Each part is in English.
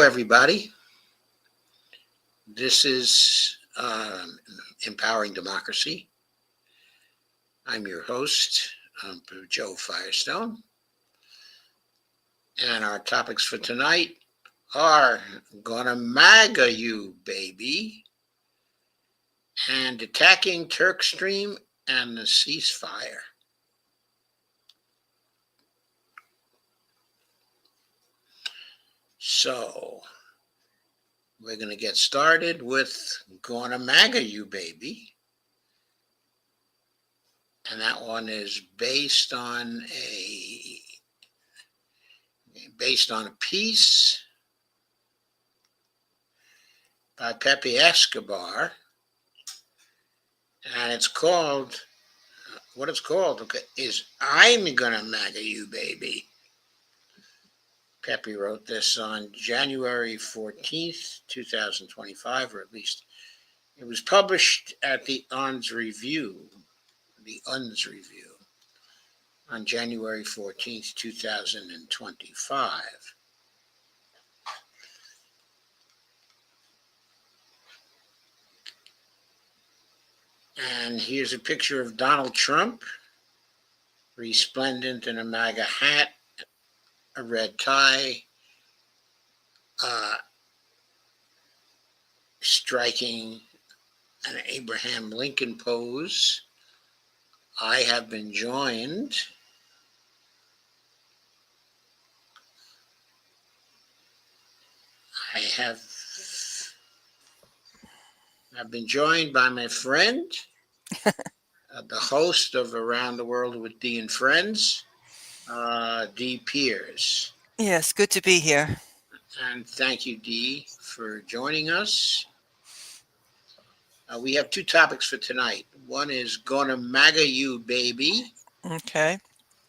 everybody. This is Empowering Democracy. I'm your host, Joe Firestone. And our topics for tonight are Gonna MAGA You, Baby, and Attacking Turkstream and the Ceasefire. So, we're going to get started with Gonna MAGA You, Baby. And that one is based on a piece by Pepe Escobar, and it's called, is I'm Gonna MAGA You, Baby. Pepe wrote this on January 14th, 2025, or at least it was published at the UNS Review, on January 14th, 2025. And here's a picture of Donald Trump, resplendent in a MAGA hat, a red tie, striking an Abraham Lincoln pose. I have been joined I've been joined by my friend, the host of Around the World with Dee and Friends, Dee Pierce. Yes, good to be here. And thank you, Dee, for joining us. We have two topics for tonight. One is Gonna MAGA You, Baby. Okay.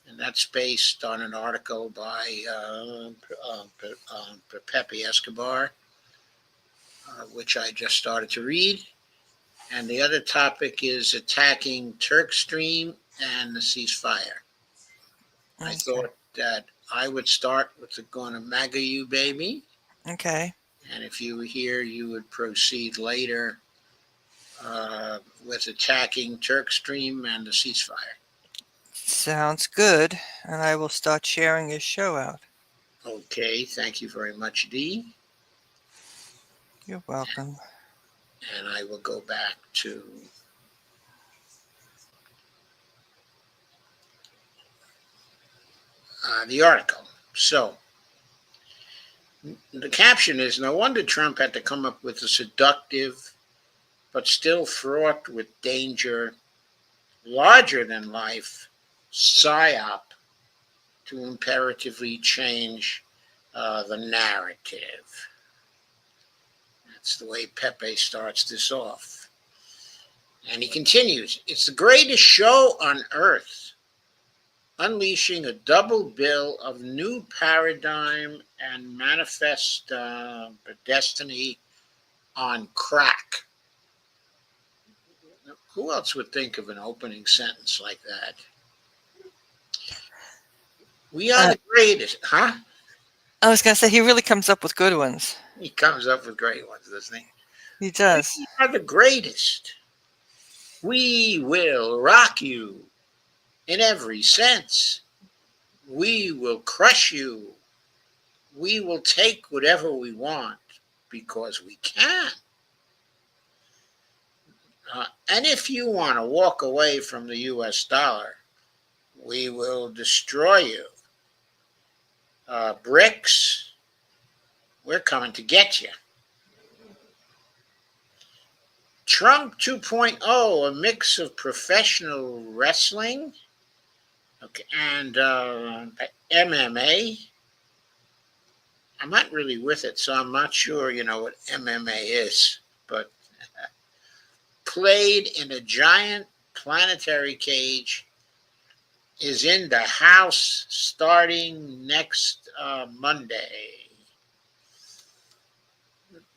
And that's based on an article by Pepe Escobar, which I just started to read. And the other topic is attacking Turkstream and the ceasefire. I thought that I would start with the Gonna MAGA You, Baby. Okay. And if you were here, you would proceed later with attacking Turkstream and the ceasefire. Sounds good. And I will start sharing your show out. Okay, thank you very much, Dee. You're welcome. And I will go back to the article. So, the caption is, no wonder Trump had to come up with a seductive but still fraught with danger, larger than life psyop to imperatively change the narrative. That's the way Pepe starts this off. And he continues, it's the greatest show on earth, unleashing a double bill of new paradigm and manifest destiny on crack. Who else would think of an opening sentence like that? We are the greatest, huh? I was going to say, he really comes up with good ones. He comes up with great ones, doesn't he? He does. We are the greatest. We will rock you in every sense. We will crush you. We will take whatever we want because we can. And if you want to walk away from the US dollar, we will destroy you. BRICS, we're coming to get you. Trump 2.0, a mix of professional wrestling and MMA. I'm not really with it, so I'm not sure, what MMA is, but played in a giant planetary cage, is in the house starting next Monday,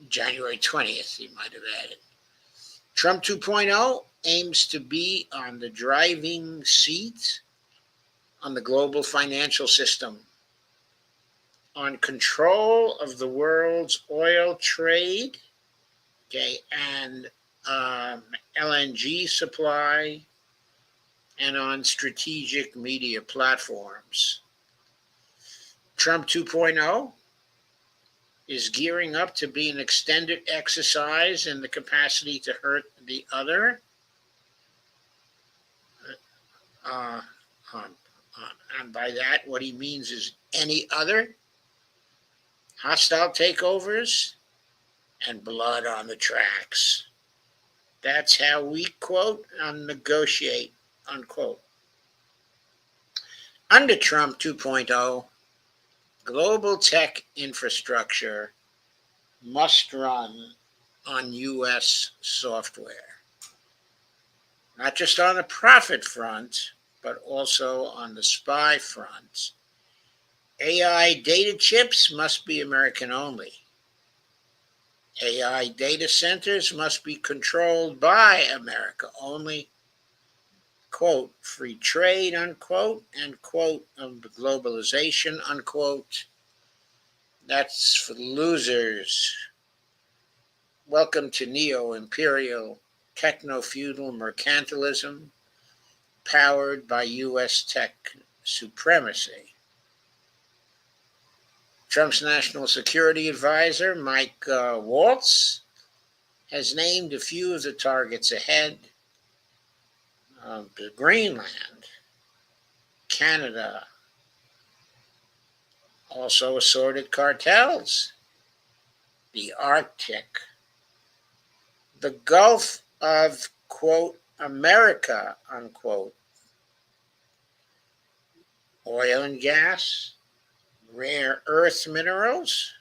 January 20th, he might have added. Trump 2.0 aims to be on the driving seat on the global financial system. on control of the world's oil trade, okay, and LNG supply, and on strategic media platforms. Trump 2.0 is gearing up to be an extended exercise in the capacity to hurt the other. Uh, um, and by that, what he means is any other, hostile takeovers, and blood on the tracks. That's how we, quote, negotiate, unquote. Under Trump 2.0, global tech infrastructure must run on U.S. software, not just on the profit front, but also on the spy front. AI data chips must be American only. AI data centers must be controlled by America only. Quote, free trade, unquote, and quote, of globalization, unquote. That's for the losers. Welcome to neo-imperial, techno-feudal mercantilism powered by U.S. tech supremacy. Trump's national security advisor, Mike Waltz, has named a few of the targets ahead. Greenland, Canada, also assorted cartels, the Arctic, the Gulf of, quote, America, unquote, oil and gas, rare earth minerals,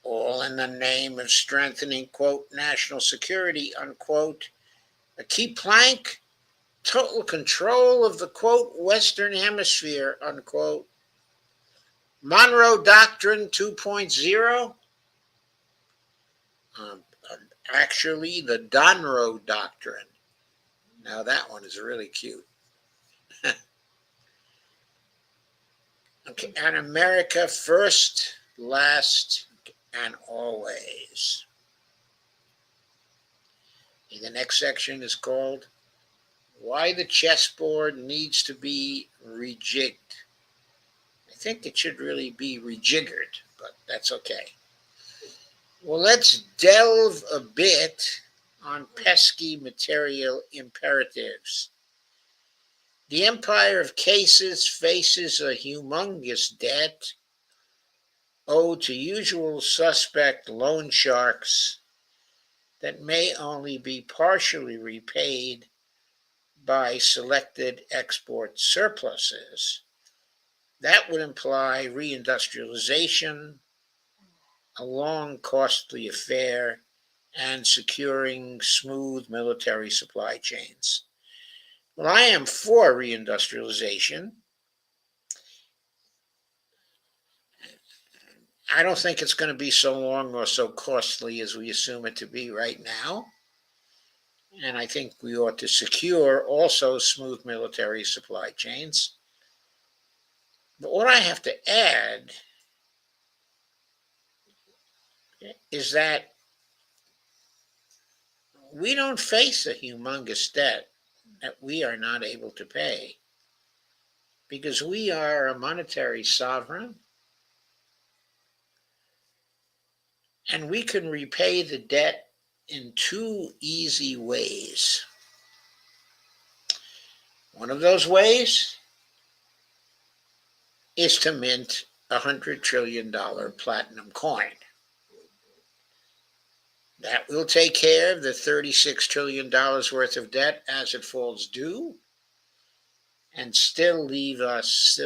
all in the name of strengthening, quote, national security, unquote. A key plank, total control of the, quote, Western Hemisphere, unquote. Monroe Doctrine 2.0, actually the Donroe Doctrine. Now that one is really cute. Okay, and America first, last, and always. And the next section is called Why the Chessboard Needs to Be Rejigged. I think it should really be rejiggered, but that's okay. Well, let's delve a bit on pesky material imperatives. The empire of cases faces a humongous debt owed to usual suspect loan sharks that may only be partially repaid by selected export surpluses. That would imply reindustrialization, a long, costly affair, and securing smooth military supply chains. Well, I am for reindustrialization. I don't think it's going to be so long or so costly as we assume it to be right now. And I think we ought to secure also smooth military supply chains. But what I have to add is that we don't face a humongous debt that we are not able to pay because we are a monetary sovereign and we can repay the debt in two easy ways. One of those ways is to mint $100 trillion platinum coin. That will take care of the $36 trillion worth of debt as it falls due and still leave us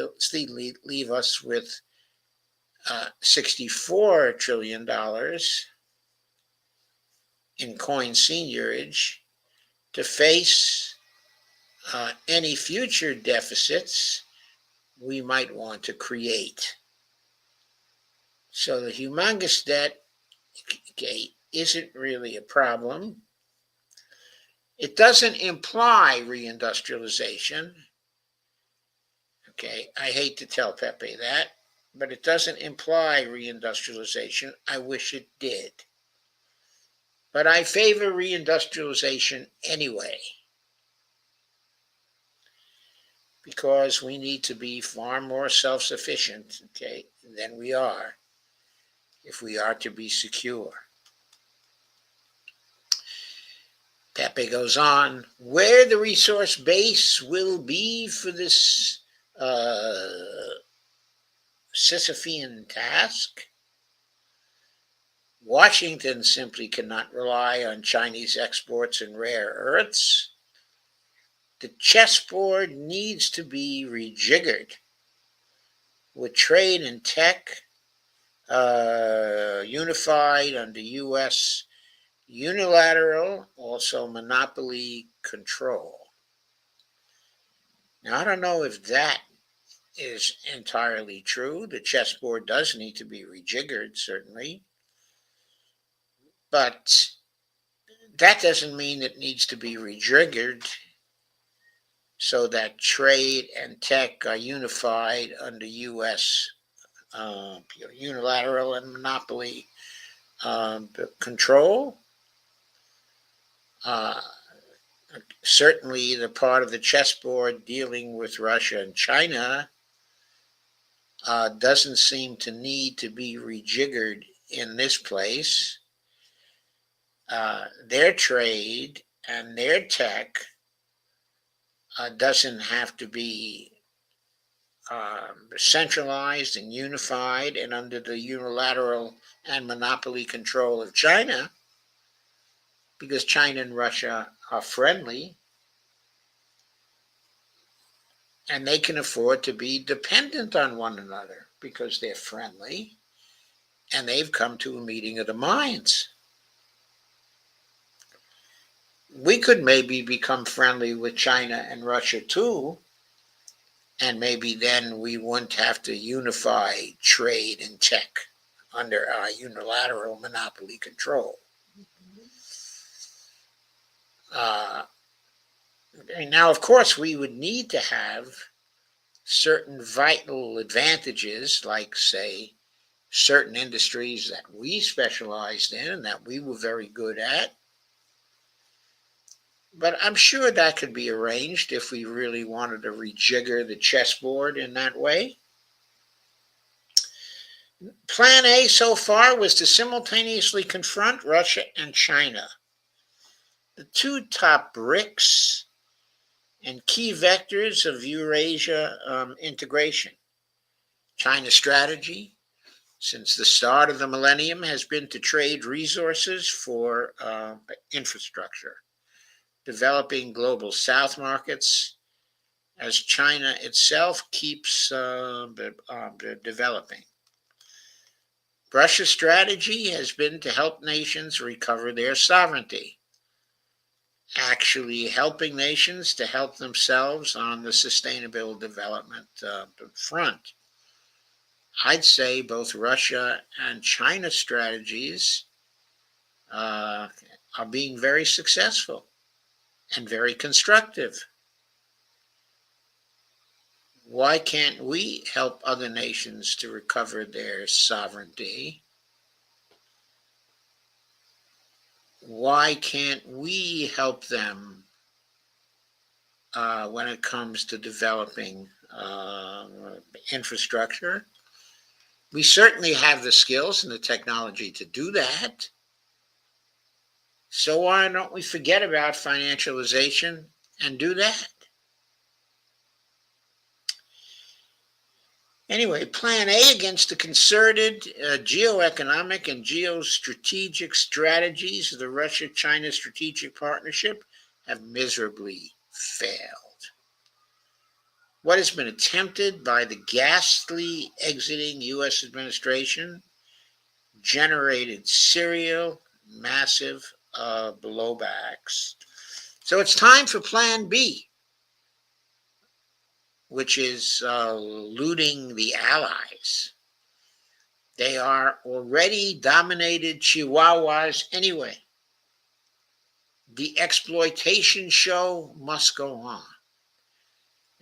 with $64 trillion in coin seigniorage to face any future deficits we might want to create. So the humongous debt, okay, isn't really a problem. It doesn't imply reindustrialization. Okay, I hate to tell Pepe that. but it doesn't imply reindustrialization. I wish it did. But I favor reindustrialization anyway, because we need to be far more self-sufficient, okay, than we are if we are to be secure. Pepe goes on, where the resource base will be for this Sisyphean task, Washington simply cannot rely on Chinese exports in rare earths. The chessboard needs to be rejiggered with trade and tech unified under U.S. unilateral, also monopoly control. Now, I don't know if that is entirely true. The chessboard does need to be rejiggered, certainly. But that doesn't mean it needs to be rejiggered so that trade and tech are unified under U.S. Unilateral and monopoly control. Certainly, the part of the chessboard dealing with Russia and China doesn't seem to need to be rejiggered in this place. Their trade and their tech doesn't have to be centralized and unified and under the unilateral and monopoly control of China, because China and Russia are friendly and they can afford to be dependent on one another because they're friendly and they've come to a meeting of the minds. We could maybe become friendly with China and Russia too, and maybe then we wouldn't have to unify trade and tech under our unilateral monopoly control. Now, of course, we would need to have certain vital advantages, like, say, certain industries that we specialized in and that we were very good at. But I'm sure that could be arranged if we really wanted to rejigger the chessboard in that way. Plan A so far was to simultaneously confront Russia and China, the two top BRICS and key vectors of Eurasia integration. China's strategy since the start of the millennium has been to trade resources for infrastructure, developing global South markets as China itself keeps developing. Russia's strategy has been to help nations recover their sovereignty, actually helping nations to help themselves on the sustainable development front. I'd say both Russia and China strategies are being very successful and very constructive. Why can't we help other nations to recover their sovereignty? Why can't we help them when it comes to developing infrastructure? We certainly have the skills and the technology to do that. So why don't we forget about financialization and do that? Anyway, Plan A against the concerted geoeconomic and geostrategic strategies of the Russia-China strategic partnership have miserably failed. What has been attempted by the ghastly exiting U.S. administration generated serial, massive blowbacks. So it's time for Plan B, which is looting the allies. They are already dominated chihuahuas anyway. The exploitation show must go on.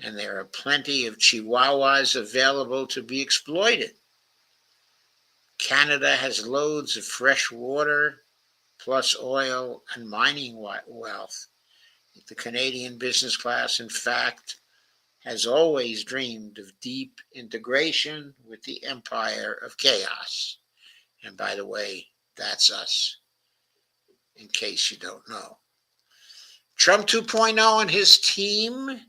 And there are plenty of chihuahuas available to be exploited. Canada has loads of fresh water, plus oil and mining wealth. The Canadian business class, in fact, has always dreamed of deep integration with the empire of chaos. And by the way, that's us, in case you don't know. Trump 2.0 and his team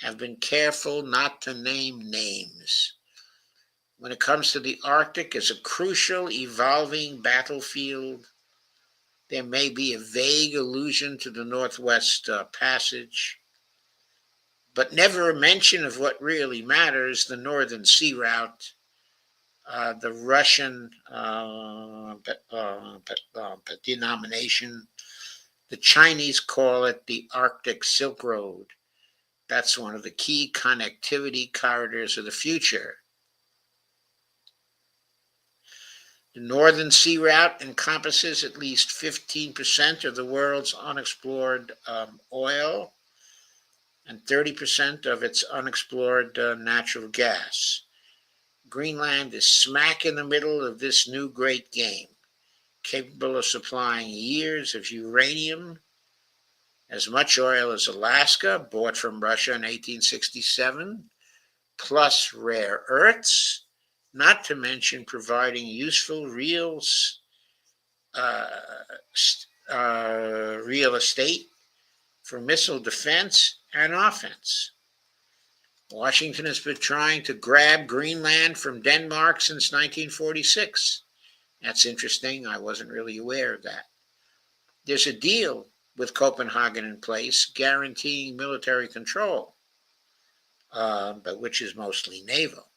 have been careful not to name names. When it comes to the Arctic as a crucial, evolving battlefield, there may be a vague allusion to the Northwest Passage, but never a mention of what really matters, the Northern Sea Route, the Russian denomination. The Chinese call it the Arctic Silk Road. That's one of the key connectivity corridors of the future. The Northern Sea Route encompasses at least 15% of the world's unexplored oil and 30% of its unexplored natural gas. Greenland is smack in the middle of this new great game, capable of supplying years of uranium, as much oil as Alaska, bought from Russia in 1867, plus rare earths, not to mention providing useful real estate for missile defense and offense. Washington has been trying to grab Greenland from Denmark since 1946. That's interesting. I wasn't really aware of that. There's a deal with Copenhagen in place guaranteeing military control, but which is mostly naval.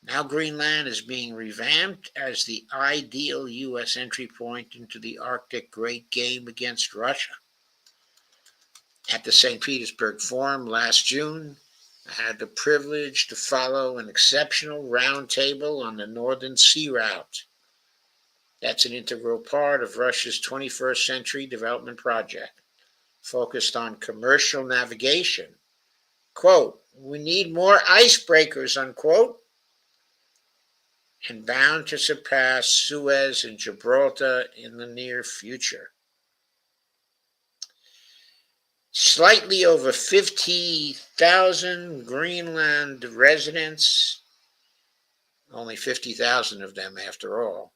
Now Greenland is being revamped as the ideal U.S. entry point into the Arctic Great Game against Russia. At the St. Petersburg Forum last June, I had the privilege to follow an exceptional roundtable on the Northern Sea Route. That's an integral part of Russia's 21st century development project, focused on commercial navigation. Quote, "We need more icebreakers," unquote, and bound to surpass Suez and Gibraltar in the near future. Slightly over 50,000 Greenland residents, only 50,000 of them after all.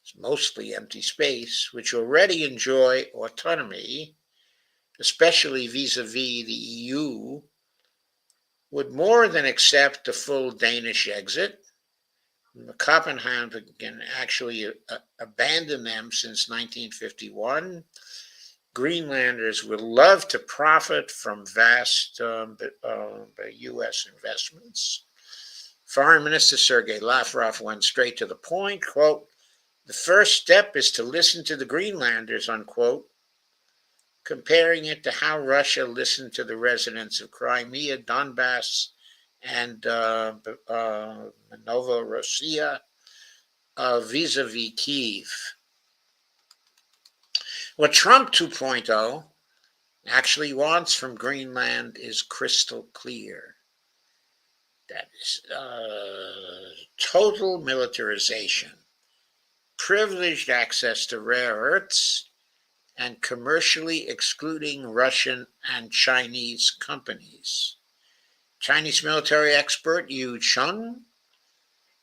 It's mostly empty space, which already enjoy autonomy, especially vis-a-vis the EU, would more than accept a full Danish exit. Copenhagen actually abandoned them since 1951. Greenlanders would love to profit from vast U.S. investments. Foreign Minister Sergei Lavrov went straight to the point, quote, "The first step is to listen to the Greenlanders," unquote, comparing it to how Russia listened to the residents of Crimea, Donbass, and Novorossiya vis-a-vis Kyiv. What Trump 2.0 actually wants from Greenland is crystal clear. That is total militarization, privileged access to rare earths, and commercially excluding Russian and Chinese companies. Chinese military expert Yu Chun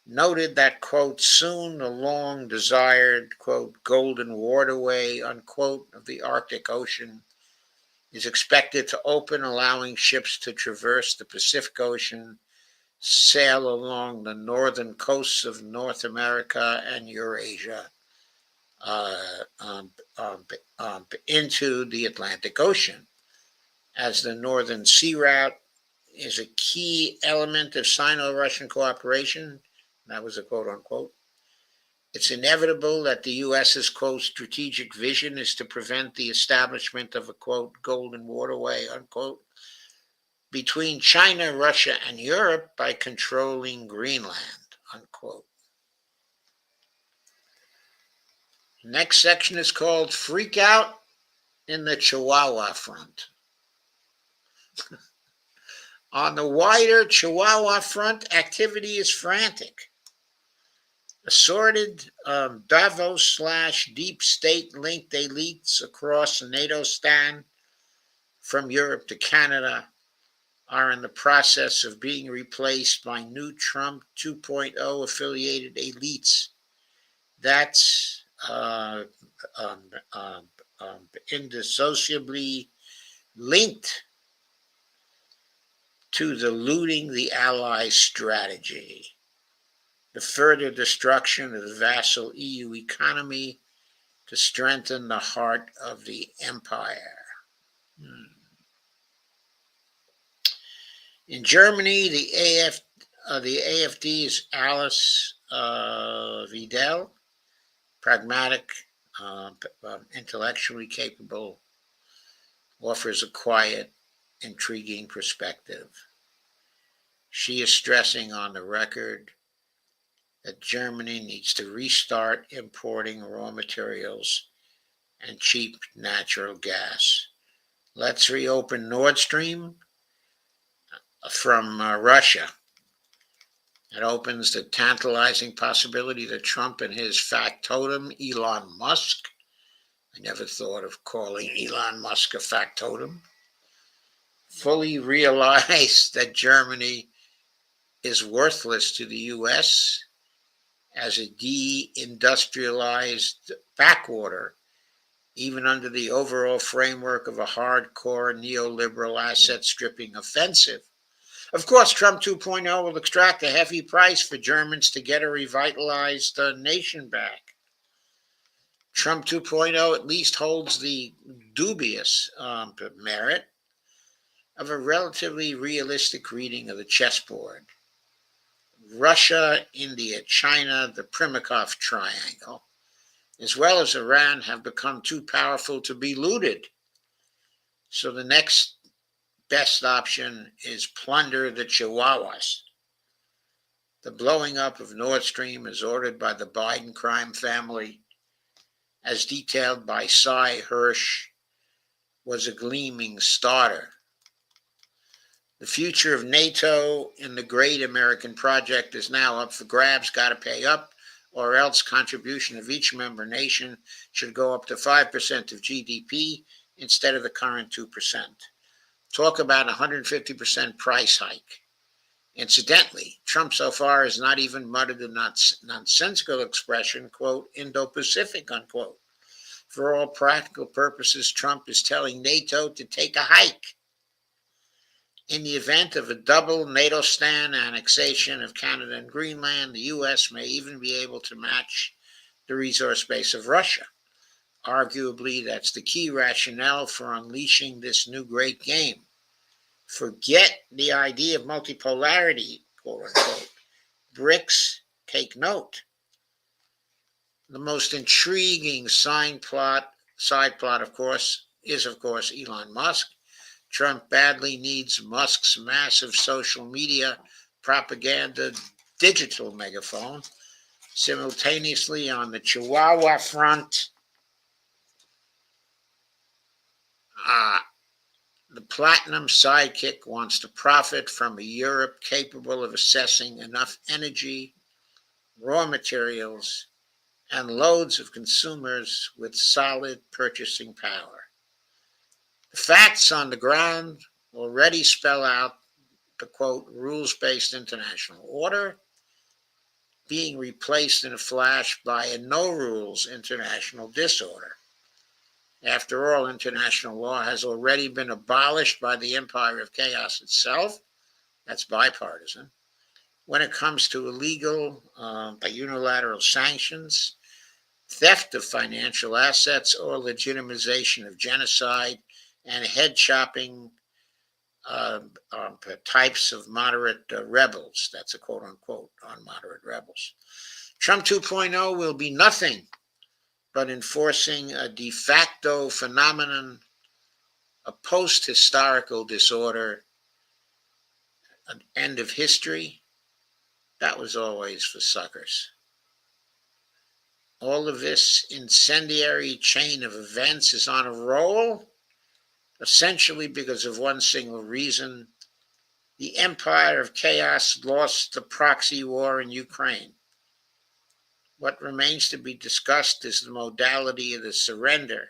noted that, quote, "soon the long-desired, quote, golden waterway," unquote, of the Arctic Ocean is expected to open, allowing ships to traverse the Pacific Ocean, sail along the northern coasts of North America and Eurasia, into the Atlantic Ocean. As the Northern Sea Route is a key element of Sino-Russian cooperation, that was a quote unquote, it's inevitable that the U.S.'s, quote, "strategic vision is to prevent the establishment of a, quote, golden waterway," unquote, between China, Russia, and Europe by controlling Greenland, unquote. The next section is called Freak Out in the Chihuahua Front. On the wider Chihuahua front, activity is frantic. Assorted Davos / deep state linked elites across the NATO stand from Europe to Canada are in the process of being replaced by new Trump 2.0 affiliated elites. That's indissociably linked to the looting the Allies strategy, the further destruction of the vassal EU economy to strengthen the heart of the empire. In Germany, the AfD's Alice Weidel, pragmatic, intellectually capable, offers a quiet, intriguing perspective. She is stressing on the record that Germany needs to restart importing raw materials and cheap natural gas. Let's reopen Nord Stream from Russia. It opens the tantalizing possibility that Trump and his factotum, Elon Musk — I never thought of calling Elon Musk a factotum — fully realize that Germany is worthless to the U.S. as a deindustrialized backwater, even under the overall framework of a hardcore neoliberal asset-stripping offensive. Of course, Trump 2.0 will extract a heavy price for Germans to get a revitalized nation back. Trump 2.0 at least holds the dubious merit of a relatively realistic reading of the chessboard. Russia, India, China, the Primakov triangle, as well as Iran, have become too powerful to be looted. So the next best option is plunder the Chihuahuas. The blowing up of Nord Stream, as ordered by the Biden crime family, as detailed by Cy Hirsch, was a gleaming starter. The future of NATO in the great American project is now up for grabs. Got to pay up, or else contribution of each member nation should go up to 5% of GDP instead of the current 2%. Talk about 150% price hike. Incidentally, Trump so far has not even muttered the nonsensical expression, quote, Indo-Pacific, unquote. For all practical purposes, Trump is telling NATO to take a hike. In the event of a double NATO-stan annexation of Canada and Greenland, the U.S. may even be able to match the resource base of Russia. Arguably, that's the key rationale for unleashing this new great game. Forget the idea of multipolarity, quote unquote. BRICS, take note. The most intriguing side plot, of course, is Elon Musk. Trump badly needs Musk's massive social media propaganda digital megaphone. Simultaneously, on the Chihuahua front, the platinum sidekick wants to profit from a Europe capable of assessing enough energy, raw materials, and loads of consumers with solid purchasing power. The facts on the ground already spell out the, quote, rules-based international order being replaced in a flash by a no-rules international disorder. After all, international law has already been abolished by the empire of chaos itself. That's bipartisan. When it comes to illegal unilateral sanctions, theft of financial assets, or legitimization of genocide and head-chopping types of moderate rebels. That's a quote-unquote on moderate rebels. Trump 2.0 will be nothing but enforcing a de facto phenomenon, a post-historical disorder, an end of history. That was always for suckers. All of this incendiary chain of events is on a roll, essentially because of one single reason. The empire of chaos lost the proxy war in Ukraine. What remains to be discussed is the modality of the surrender.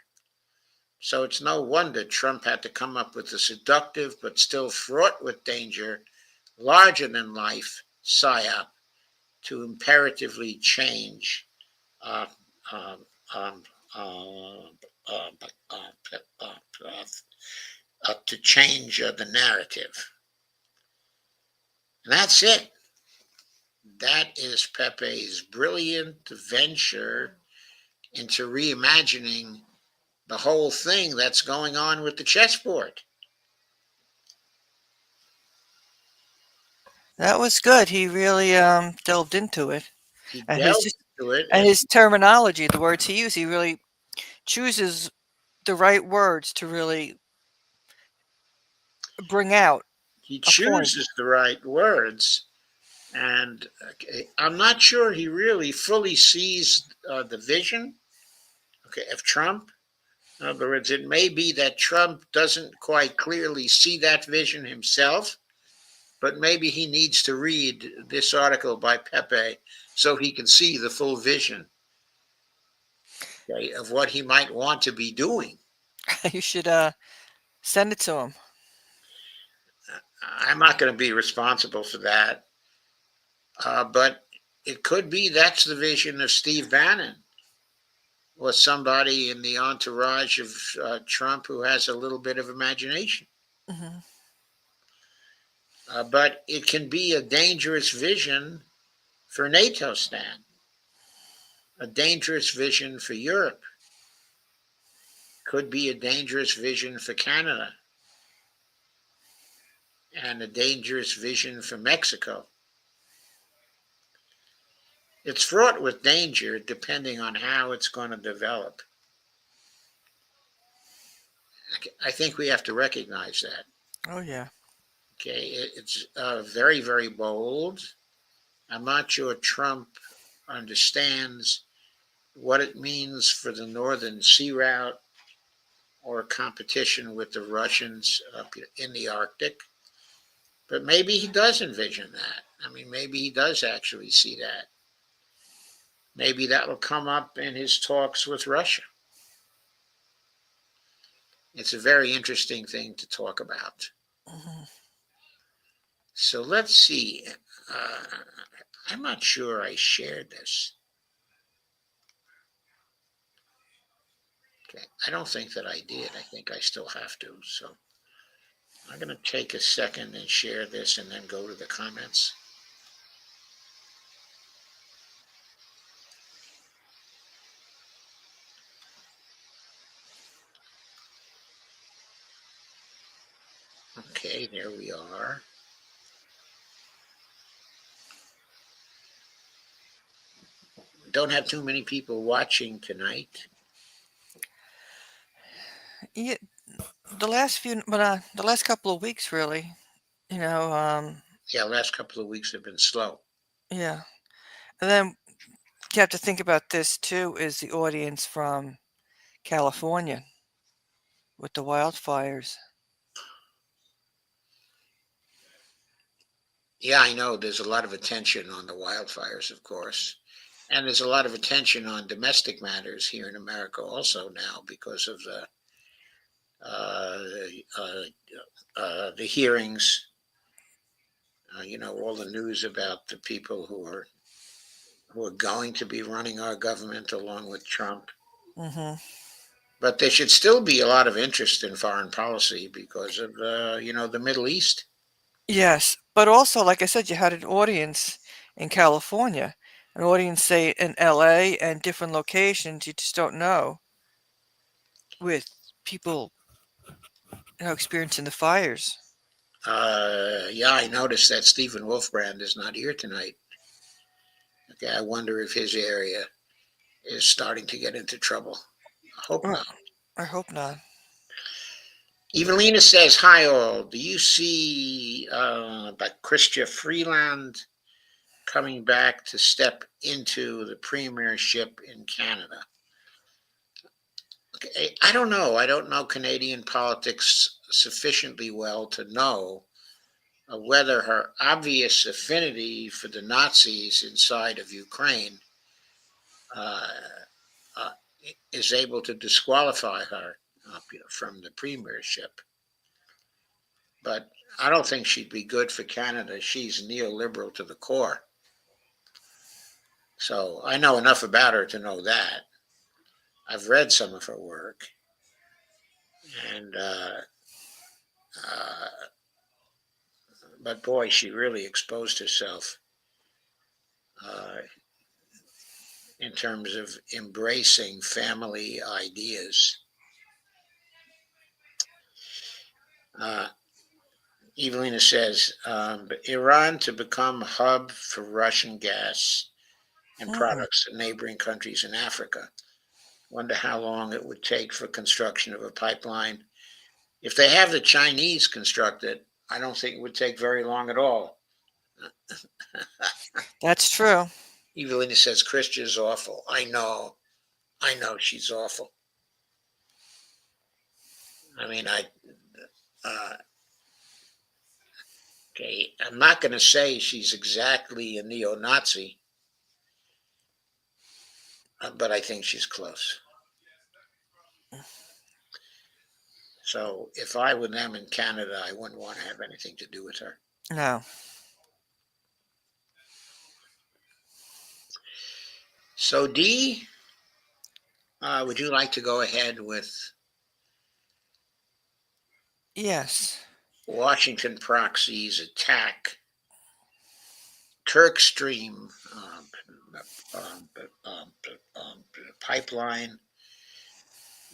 So it's no wonder Trump had to come up with a seductive but still fraught with danger, larger than life psyop to imperatively change uh, um, um, uh, uh, uh, uh, to change the narrative. And that's it. That is Pepe's brilliant venture into reimagining the whole thing that's going on with the chessboard. That was good. He really delved into it, He and his delved into it and and his terminology, the words he used, he really chooses the right words to really bring out he a point. chooses the right words. And I'm not sure he really fully sees the vision, okay, of Trump. In other words, it may be that Trump doesn't quite clearly see that vision himself, but maybe he needs to read this article by Pepe so he can see the full vision, okay, of what he might want to be doing. You should send it to him. I'm not going to be responsible for that, but it could be that's the vision of Steve Bannon or somebody in the entourage of Trump who has a little bit of imagination. Hmm. But it can be a dangerous vision for NATO Stan, a dangerous vision for Europe, could be a dangerous vision for Canada, and a dangerous vision for Mexico. It's fraught with danger depending on how it's going to develop. I think we have to recognize that. Oh yeah. Okay, it's very, very bold. I'm not sure Trump understands what it means for the Northern Sea Route or competition with the Russians up in the Arctic. But maybe he does envision that. I mean, maybe he does actually see that. Maybe that will come up in his talks with Russia. It's a very interesting thing to talk about. Hmm. So let's see. Uh, I'm not sure I shared this. Okay. I don't think that I did. I think I still have to. So I'm going to take a second and share this and then go to the comments. Okay, there we are. Don't have too many people watching tonight. Yeah, the last couple of weeks, really. You know, Yeah, last couple of weeks have been slow. yeah. And then you have to think about this too, is the audience from California with the wildfires. Yeah, I know there's a lot of attention on the wildfires, of course. And there's a lot of attention on domestic matters here in America also now because of uh, uh, the hearings, all the news about the people who are going to be running our government along with Trump. Hmm. But there should still be a lot of interest in foreign policy because of the Middle East. Yes, but also, like I said, you had an audience in California, an audience, say, in LA and different locations you just don't know with people, experiencing the fires. Yeah, I noticed that Stephen Wolfbrand is not here tonight. Okay, I wonder if his area is starting to get into trouble. I hope Well, not. I hope not. Evelina says, "Hi all. Do you see that Chrystia Freeland coming back to step into the premiership in Canada?" Okay, I don't know. I don't know Canadian politics sufficiently well to know whether her obvious affinity for the Nazis inside of Ukraine uh, uh, is able to disqualify her from the premiership. But I don't think she'd be good for Canada. She's neoliberal to the core. So I know enough about her to know that. I've read some of her work, and uh, but boy, she really exposed herself uh, in terms of embracing family ideas. Uh, Evelina says Iran to become a hub for Russian gas and Hmm. products in neighboring countries in Africa. Wonder how long it would take for construction of a pipeline. If they have the Chinese construct it, I don't think it would take very long at all. That's true. Evelina says Christian's awful. I know she's awful. I mean, uh, okay, I'm not going to say she's exactly a neo-Nazi, but I think she's close. So if I were them in Canada, I wouldn't want to have anything to do with her. No. So Dee, would you like to go ahead with Yes. Washington proxies attack Turkstream um, um, pipeline,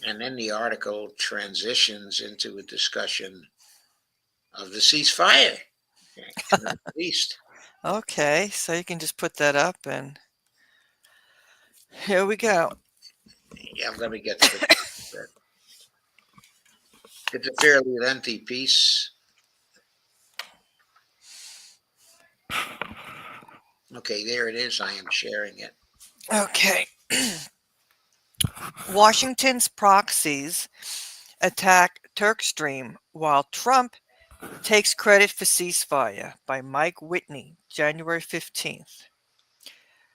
and then the article transitions into a discussion of the ceasefire in the Middle East. Okay, so you can just put that up and here we go. Yeah, let me get to the top of it. It's a fairly lengthy piece. Okay, there it is. I am sharing it. Okay. Washington's proxies attack Turkstream while Trump takes credit for ceasefire by Mike Whitney, January 15th.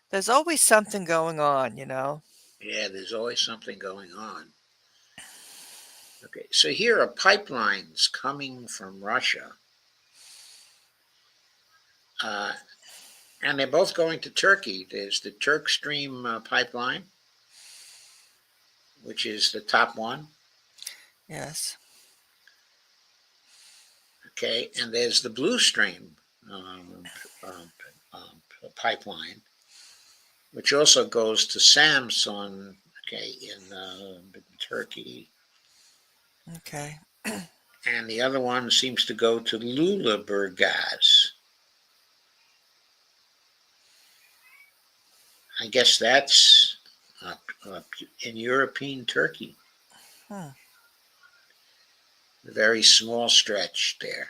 There's always something going on, you know? Yeah, there's always something going on. Okay, so here are pipelines coming from Russia, uh, and they're both going to Turkey. There's the Turkstream pipeline, which is the top one. Yes. Okay, and there's the Blue Stream um, um, um, pipeline, which also goes to Samsun, okay, in Turkey, Okay. and the other one seems to go to Lüleburgaz. I guess that's in European Turkey. Hmm. A very small stretch there.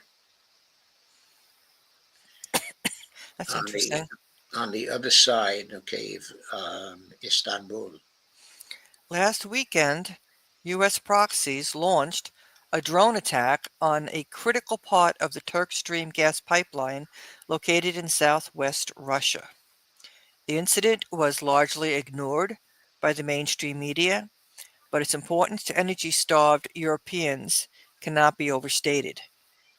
That's On the interesting. on the other side, okay, Istanbul. Last weekend, U.S. proxies launched a drone attack on a critical part of the Turkstream gas pipeline located in southwest Russia. The incident was largely ignored by the mainstream media, but its importance to energy-starved Europeans cannot be overstated.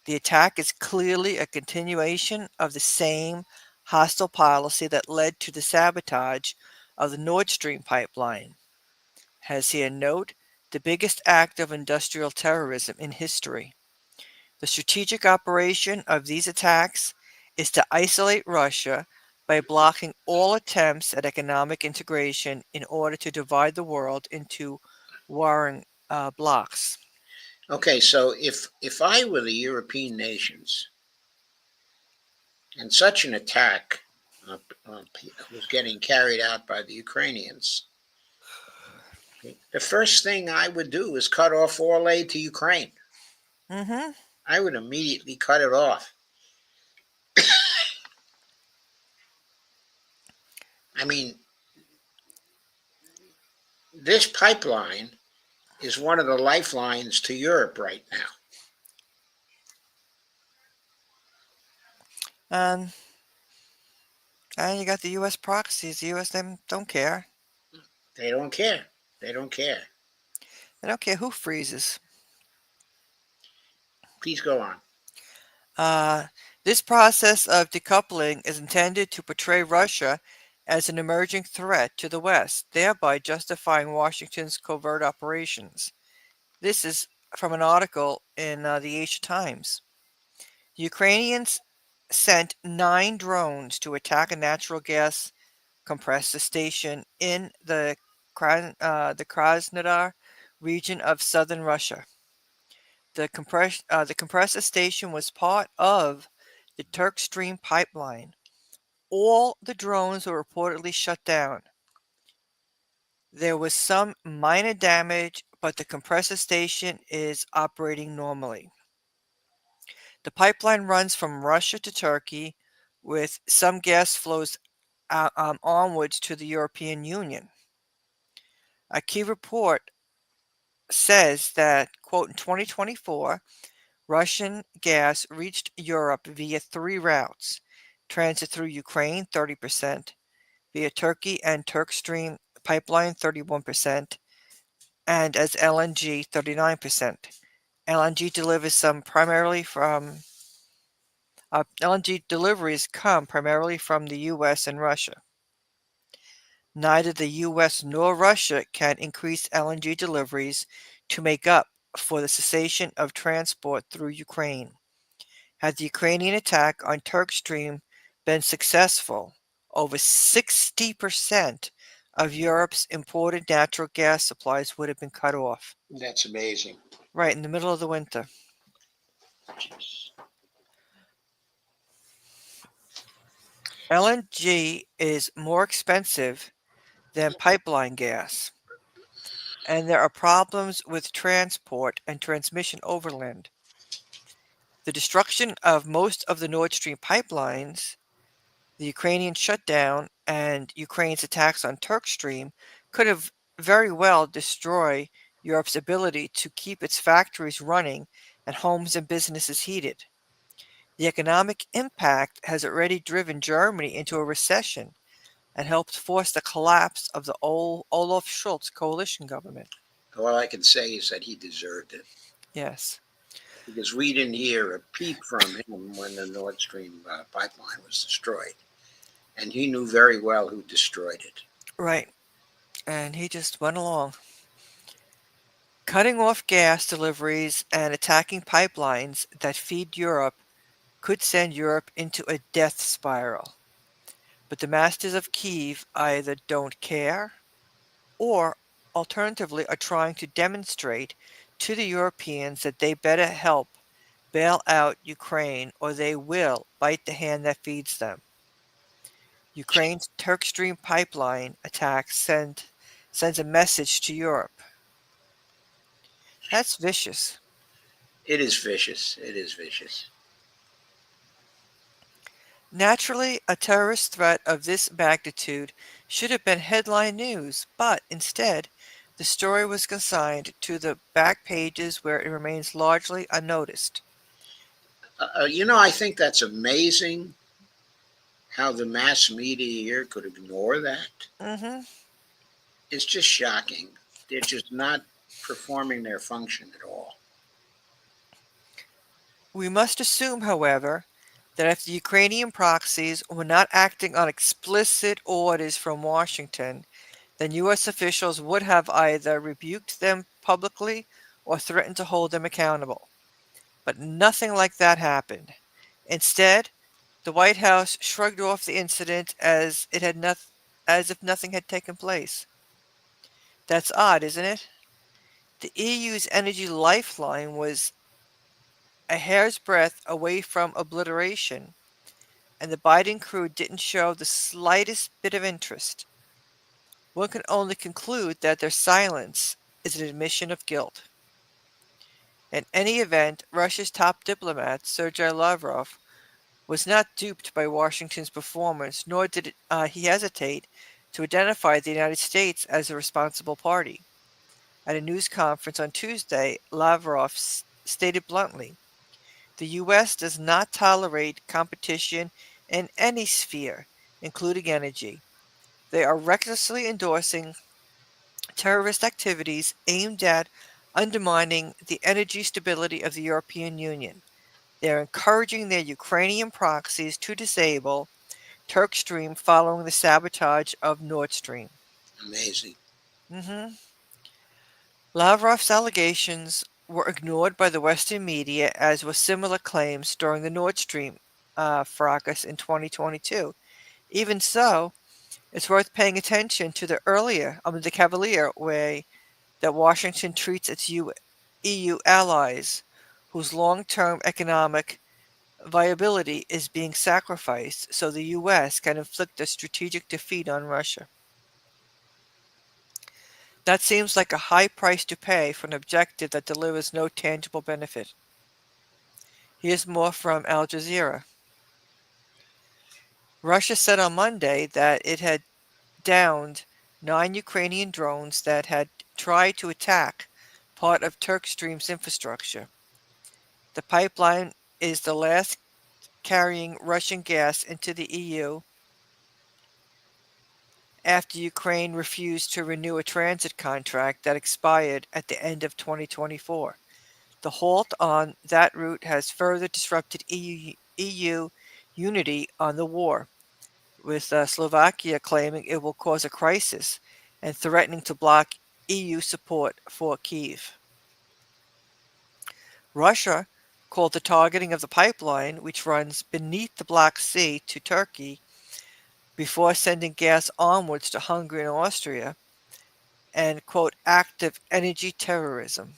The attack is clearly a continuation of the same hostile policy that led to the sabotage of the Nord Stream pipeline. Has here note the biggest act of industrial terrorism in history. The strategic operation of these attacks is to isolate Russia by blocking all attempts at economic integration in order to divide the world into warring blocs. Okay, so if I were the European nations and such an attack uh, was getting carried out by the Ukrainians, okay, the first thing I would do is cut off all aid to Ukraine. Mm-hmm. I would immediately cut it off. I mean, this pipeline is one of the lifelines to Europe right now. And you got the U.S. proxies. The U.S. them don't care. They don't care. They don't care. I don't care who freezes. Please go on. Uh, this process of decoupling is intended to portray Russia as an emerging threat to the West, thereby justifying Washington's covert operations. This is from an article in the Asia Times. The Ukrainians sent 9 drones to attack a natural gas compressor station in the Krasnodar region of southern Russia. The compressor station was part of the Turkstream pipeline. All the drones were reportedly shut down. There was some minor damage, but the compressor station is operating normally. The pipeline runs from Russia to Turkey, with some gas flows onwards to the European Union. A key report says that, quote, in 2024, Russian gas reached Europe via 3 routes: transit through Ukraine, 30%, via Turkey and Turkstream pipeline, 31%, and as LNG, 39%. LNG delivers some primarily from LNG deliveries come primarily from the US and Russia. Neither the US nor Russia can increase LNG deliveries to make up for the cessation of transport through Ukraine. Had the Ukrainian attack on Turkstream been successful, over 60% of Europe's imported natural gas supplies would have been cut off. That's amazing. Right in the middle of the winter. LNG is more expensive than pipeline gas, and there are problems with transport and transmission overland. The destruction of most of the Nord Stream pipelines, the Ukrainian shutdown, and Ukraine's attacks on Turkstream could have very well destroyed Europe's ability to keep its factories running and homes and businesses heated. The economic impact has already driven Germany into a recession and helped force the collapse of the Olaf Scholz coalition government. All I can say is that he deserved it Yes. because we didn't hear a peep from him when the Nord Stream pipeline was destroyed. And he knew very well who destroyed it. Right. And he just went along. Cutting off gas deliveries and attacking pipelines that feed Europe could send Europe into a death spiral. But the masters of Kiev either don't care or alternatively are trying to demonstrate to the Europeans that they better help bail out Ukraine or they will bite the hand that feeds them. Ukraine's Turkstream pipeline attack sends a message to Europe. That's vicious. It is vicious. It is vicious. Naturally, a terrorist threat of this magnitude should have been headline news, but instead, the story was consigned to the back pages where it remains largely unnoticed. I think that's amazing how the mass media here could ignore that. hmm It's just shocking. They're just not performing their function at all. We must assume, however, that if the Ukrainian proxies were not acting on explicit orders from Washington, then U.S. officials would have either rebuked them publicly or threatened to hold them accountable. But nothing like that happened. Instead, the White House shrugged off the incident as if nothing had taken place. That's odd, isn't it? The EU's energy lifeline was a hair's breadth away from obliteration, and the Biden crew didn't show the slightest bit of interest. One can only conclude that their silence is an admission of guilt. In any event, Russia's top diplomat, Sergei Lavrov, was not duped by Washington's performance, nor did he hesitate to identify the United States as a responsible party. At a news conference on Tuesday, Lavrov stated bluntly, "The U.S. does not tolerate competition in any sphere, including energy. They are recklessly endorsing terrorist activities aimed at undermining the energy stability of the European Union. They're encouraging their Ukrainian proxies to disable Turkstream following the sabotage of Nord Stream. Amazing. Mhm. Lavrov's allegations were ignored by the Western media, as were similar claims during the Nord Stream fracas in 2022. Even so, it's worth paying attention to the cavalier way that Washington treats its EU allies, whose long-term economic viability is being sacrificed so the U.S. can inflict a strategic defeat on Russia. That seems like a high price to pay for an objective that delivers no tangible benefit. Here's more from Al Jazeera. Russia said on Monday that it had downed 9 Ukrainian drones that had tried to attack part of Turkstream's infrastructure. The pipeline is the last carrying Russian gas into the EU after Ukraine refused to renew a transit contract that expired at the end of 2024. The halt on that route has further disrupted EU unity on the war, with Slovakia claiming it will cause a crisis and threatening to block EU support for Kyiv. Russia called the targeting of the pipeline, which runs beneath the Black Sea to Turkey before sending gas onwards to Hungary and Austria, and, quote, active energy terrorism.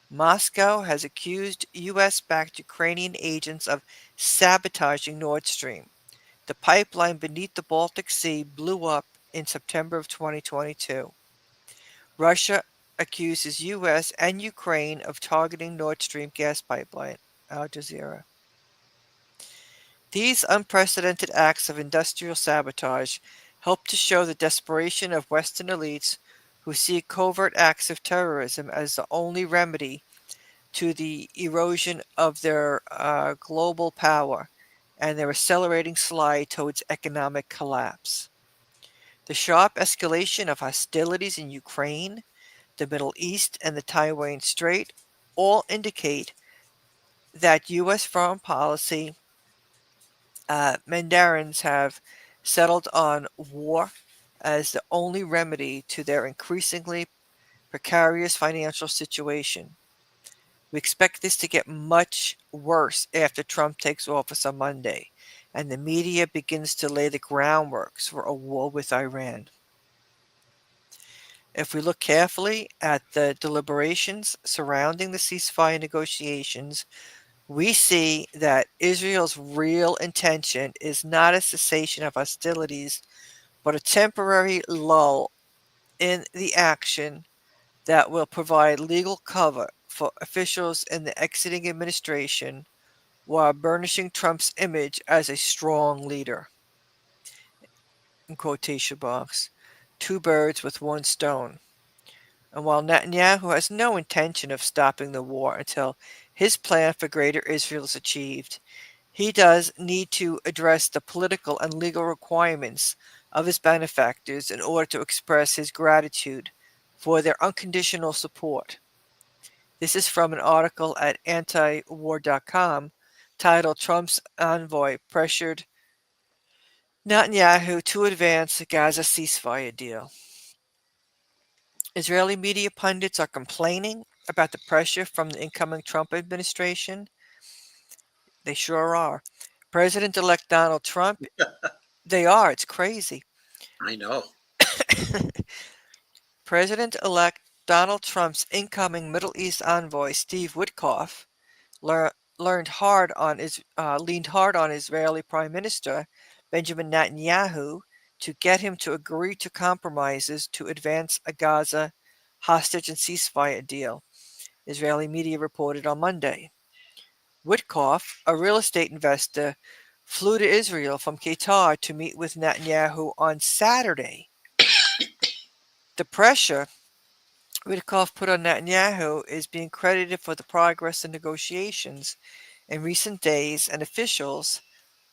Moscow has accused US-backed Ukrainian agents of sabotaging Nord Stream. The pipeline beneath the Baltic Sea blew up in September of 2022. Russia accuses US and Ukraine of targeting Nord Stream gas pipeline. Al Jazeera. These unprecedented acts of industrial sabotage help to show the desperation of Western elites who see covert acts of terrorism as the only remedy to the erosion of their global power and their accelerating slide towards economic collapse. The sharp escalation of hostilities in Ukraine, the Middle East, and the Taiwan Strait all indicate that U.S. foreign policy mandarins have settled on war as the only remedy to their increasingly precarious financial situation. We expect this to get much worse after Trump takes office on Monday and the media begins to lay the groundwork for a war with Iran. If we look carefully at the deliberations surrounding the ceasefire negotiations, we see that Israel's real intention is not a cessation of hostilities, but a temporary lull in the action that will provide legal cover for officials in the exiting administration while burnishing Trump's image as a strong leader. In quotation marks, two birds with one stone. And while Netanyahu has no intention of stopping the war until his plan for Greater Israel is achieved, he does need to address the political and legal requirements of his benefactors in order to express his gratitude for their unconditional support. This is from an article at antiwar.com titled Trump's Envoy Pressured Netanyahu to Advance Gaza Ceasefire Deal. Israeli media pundits are complaining about the pressure from the incoming Trump administration. They sure are. President-elect Donald Trump, they are. It's crazy. I know. President-elect Donald Trump's incoming Middle East envoy, Steve Witkoff, leaned hard on Israeli Prime Minister Benjamin Netanyahu to get him to agree to compromises to advance a Gaza hostage and ceasefire deal, Israeli media reported on Monday. Witkoff, a real estate investor, flew to Israel from Qatar to meet with Netanyahu on Saturday. The pressure Witkoff put on Netanyahu is being credited for the progress in negotiations in recent days, and officials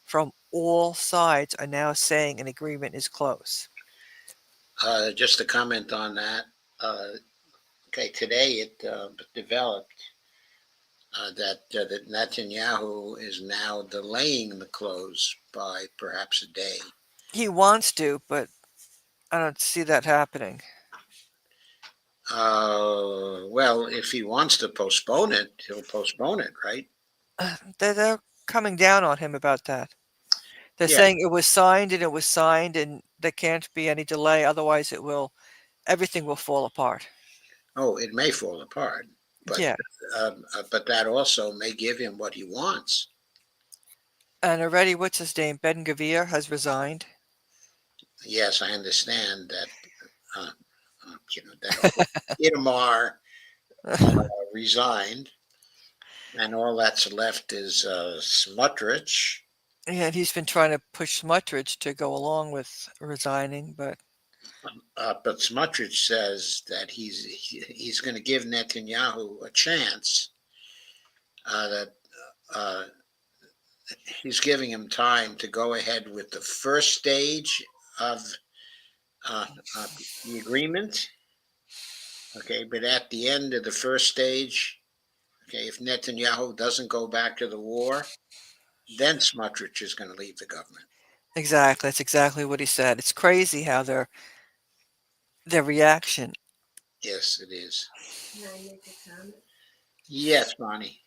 from all sides are now saying an agreement is close. Just to comment on that. Uh, okay, today it developed that Netanyahu is now delaying the close by perhaps a day. He wants to, but I don't see that happening. Well, if he wants to postpone it, he'll postpone it, right? They're coming down on him about that. They're Yeah. saying it was signed and it was signed and there can't be any delay, otherwise everything will fall apart. Oh, it may fall apart, but Yeah, that also may give him what he wants. and already what's his name? Ben Gavir has resigned. Yes, I understand that. Uh, that Itamar resigned, and all that's left is Smotrich. And he's been trying to push Smotrich to go along with resigning, but But Smotrich says that he's going to give Netanyahu a chance. That uh, he's giving him time to go ahead with the first stage of uh, the agreement. Okay, but at the end of the first stage, okay, if Netanyahu doesn't go back to the war, then Smotrich is going to leave the government. exactly, that's exactly what he said. It's crazy how their reaction. Yes, it is. Can I make a comment? Yes, Bonnie.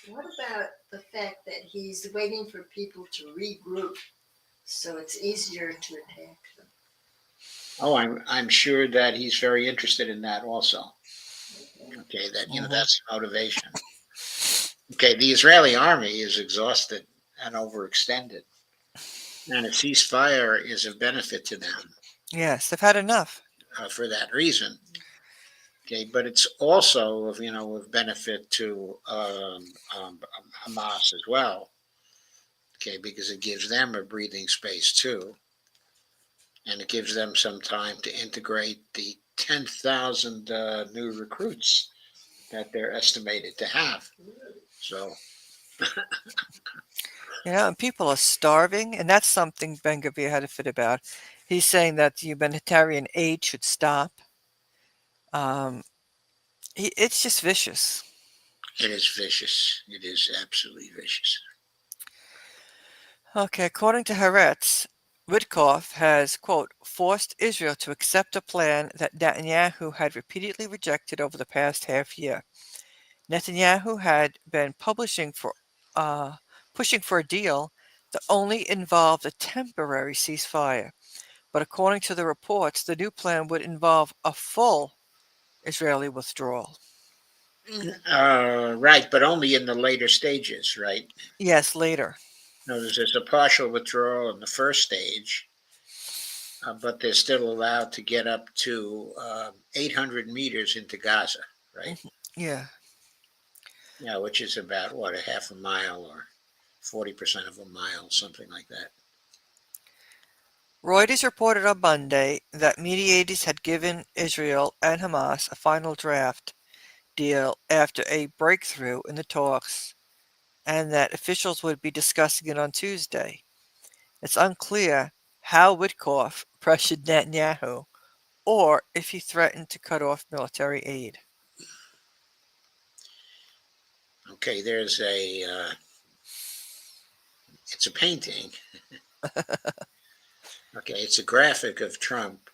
What about the fact that he's waiting for people to regroup so it's easier to attack them? Oh, I'm sure that he's very interested in that also. Okay, that that's motivation. Okay, the Israeli army is exhausted and overextended, and a ceasefire is of benefit to them Yes, they've had enough. for that reason. Okay, but it's also of benefit to Hamas as well. Okay, because it gives them a breathing space too, and it gives them some time to integrate the 10,000 new recruits that they're estimated to have. So, And people are starving, and that's something Ben Gavir had a fit about. He's saying that the humanitarian aid should stop. Um, it's just vicious. it is vicious. It is absolutely vicious. Okay, according to Haaretz, Witkoff has, quote, forced Israel to accept a plan that Netanyahu had repeatedly rejected over the past half year. Netanyahu had been pushing for a deal that only involved a temporary ceasefire. But according to the reports, the new plan would involve a full Israeli withdrawal. Right, but only in the later stages, right? Yes, later. No, there's a partial withdrawal in the first stage, but they're still allowed to get up to 800 meters into Gaza, right? Yeah. Yeah, which is about what, a half a mile or 40% of a mile, something like that. Reuters reported on Monday that mediators had given Israel and Hamas a final draft deal after a breakthrough in the talks and that officials would be discussing it on Tuesday. It's unclear how Witkoff pressured Netanyahu or if he threatened to cut off military aid. Okay, there's it's a painting. Okay, it's a graphic of Trump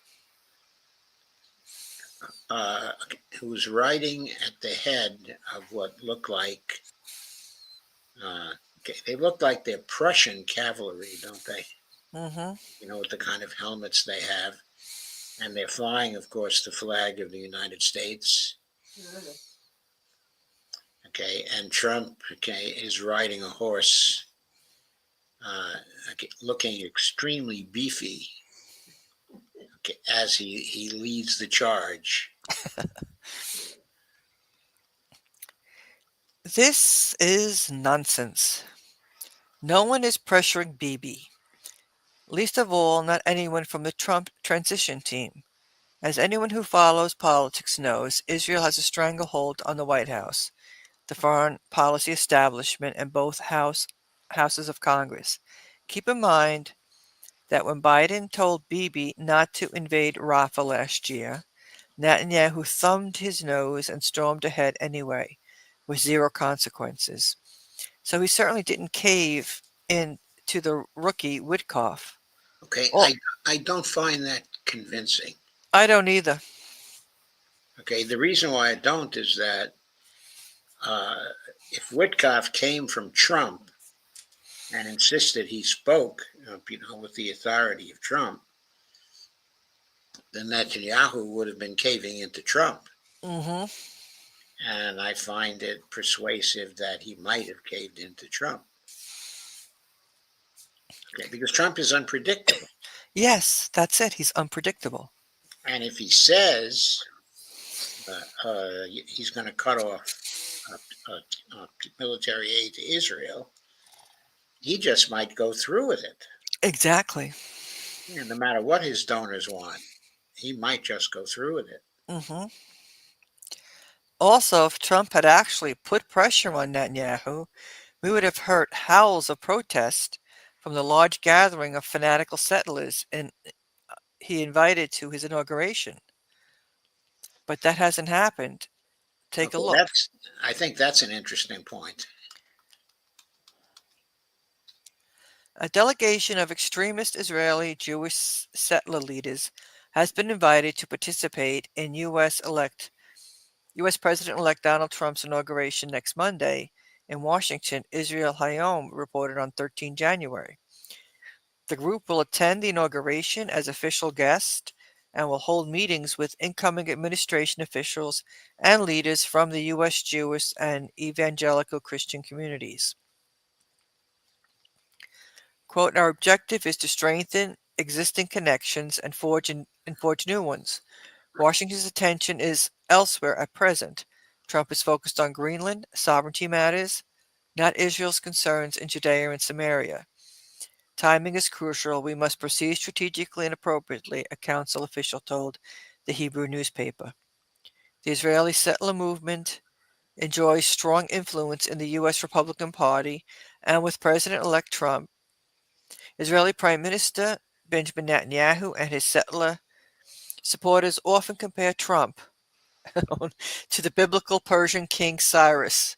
who's riding at the head of what look like, okay, they look like they're Prussian cavalry, don't they? Mm-hmm. With the kind of helmets they have. And they're flying, of course, the flag of the United States. Okay, and Trump, okay, is riding a horse, okay, looking extremely beefy, okay, as he leads the charge. This is nonsense. No one is pressuring Bibi. Least of all, not anyone from the Trump transition team. As anyone who follows politics knows, Israel has a stranglehold on the White House, the foreign policy establishment, and both houses of Congress. Keep in mind that when Biden told Bibi not to invade Rafah last year, Netanyahu thumbed his nose and stormed ahead anyway, with zero consequences. So he certainly didn't cave in to the rookie Witkoff. Okay, Oh, I don't find that convincing. I don't either. Okay, the reason why I don't is that uh, if Witkoff came from Trump and insisted he spoke, with the authority of Trump, then Netanyahu would have been caving into Trump. Mm-hmm. And I find it persuasive that he might have caved into Trump. Okay, because Trump is unpredictable. Yes, that's it. He's unpredictable. And if he says he's going to cut off military aid to Israel, he just might go through with it. Exactly. And no matter what his donors want, he might just go through with it. Mm-hmm. Also, if Trump had actually put pressure on Netanyahu, we would have heard howls of protest from the large gathering of fanatical settlers he invited to his inauguration. But that hasn't happened. Take a Okay, look. I think that's an interesting point. A delegation of extremist Israeli Jewish settler leaders has been invited to participate in U.S. President-elect Donald Trump's inauguration next Monday in Washington, Israel Hayom reported on 13 January. The group will attend the inauguration as official guest and will hold meetings with incoming administration officials and leaders from the U.S. Jewish and evangelical Christian communities. Quote, our objective is to strengthen existing connections and forge new ones. Washington's attention is elsewhere at present. Trump is focused on Greenland, sovereignty matters, not Israel's concerns in Judea and Samaria. Timing is crucial. We must proceed strategically and appropriately, a council official told the Hebrew newspaper. The Israeli settler movement enjoys strong influence in the U.S. Republican Party, and with President-elect Trump, Israeli Prime Minister Benjamin Netanyahu and his settler supporters often compare Trump to the biblical Persian king Cyrus,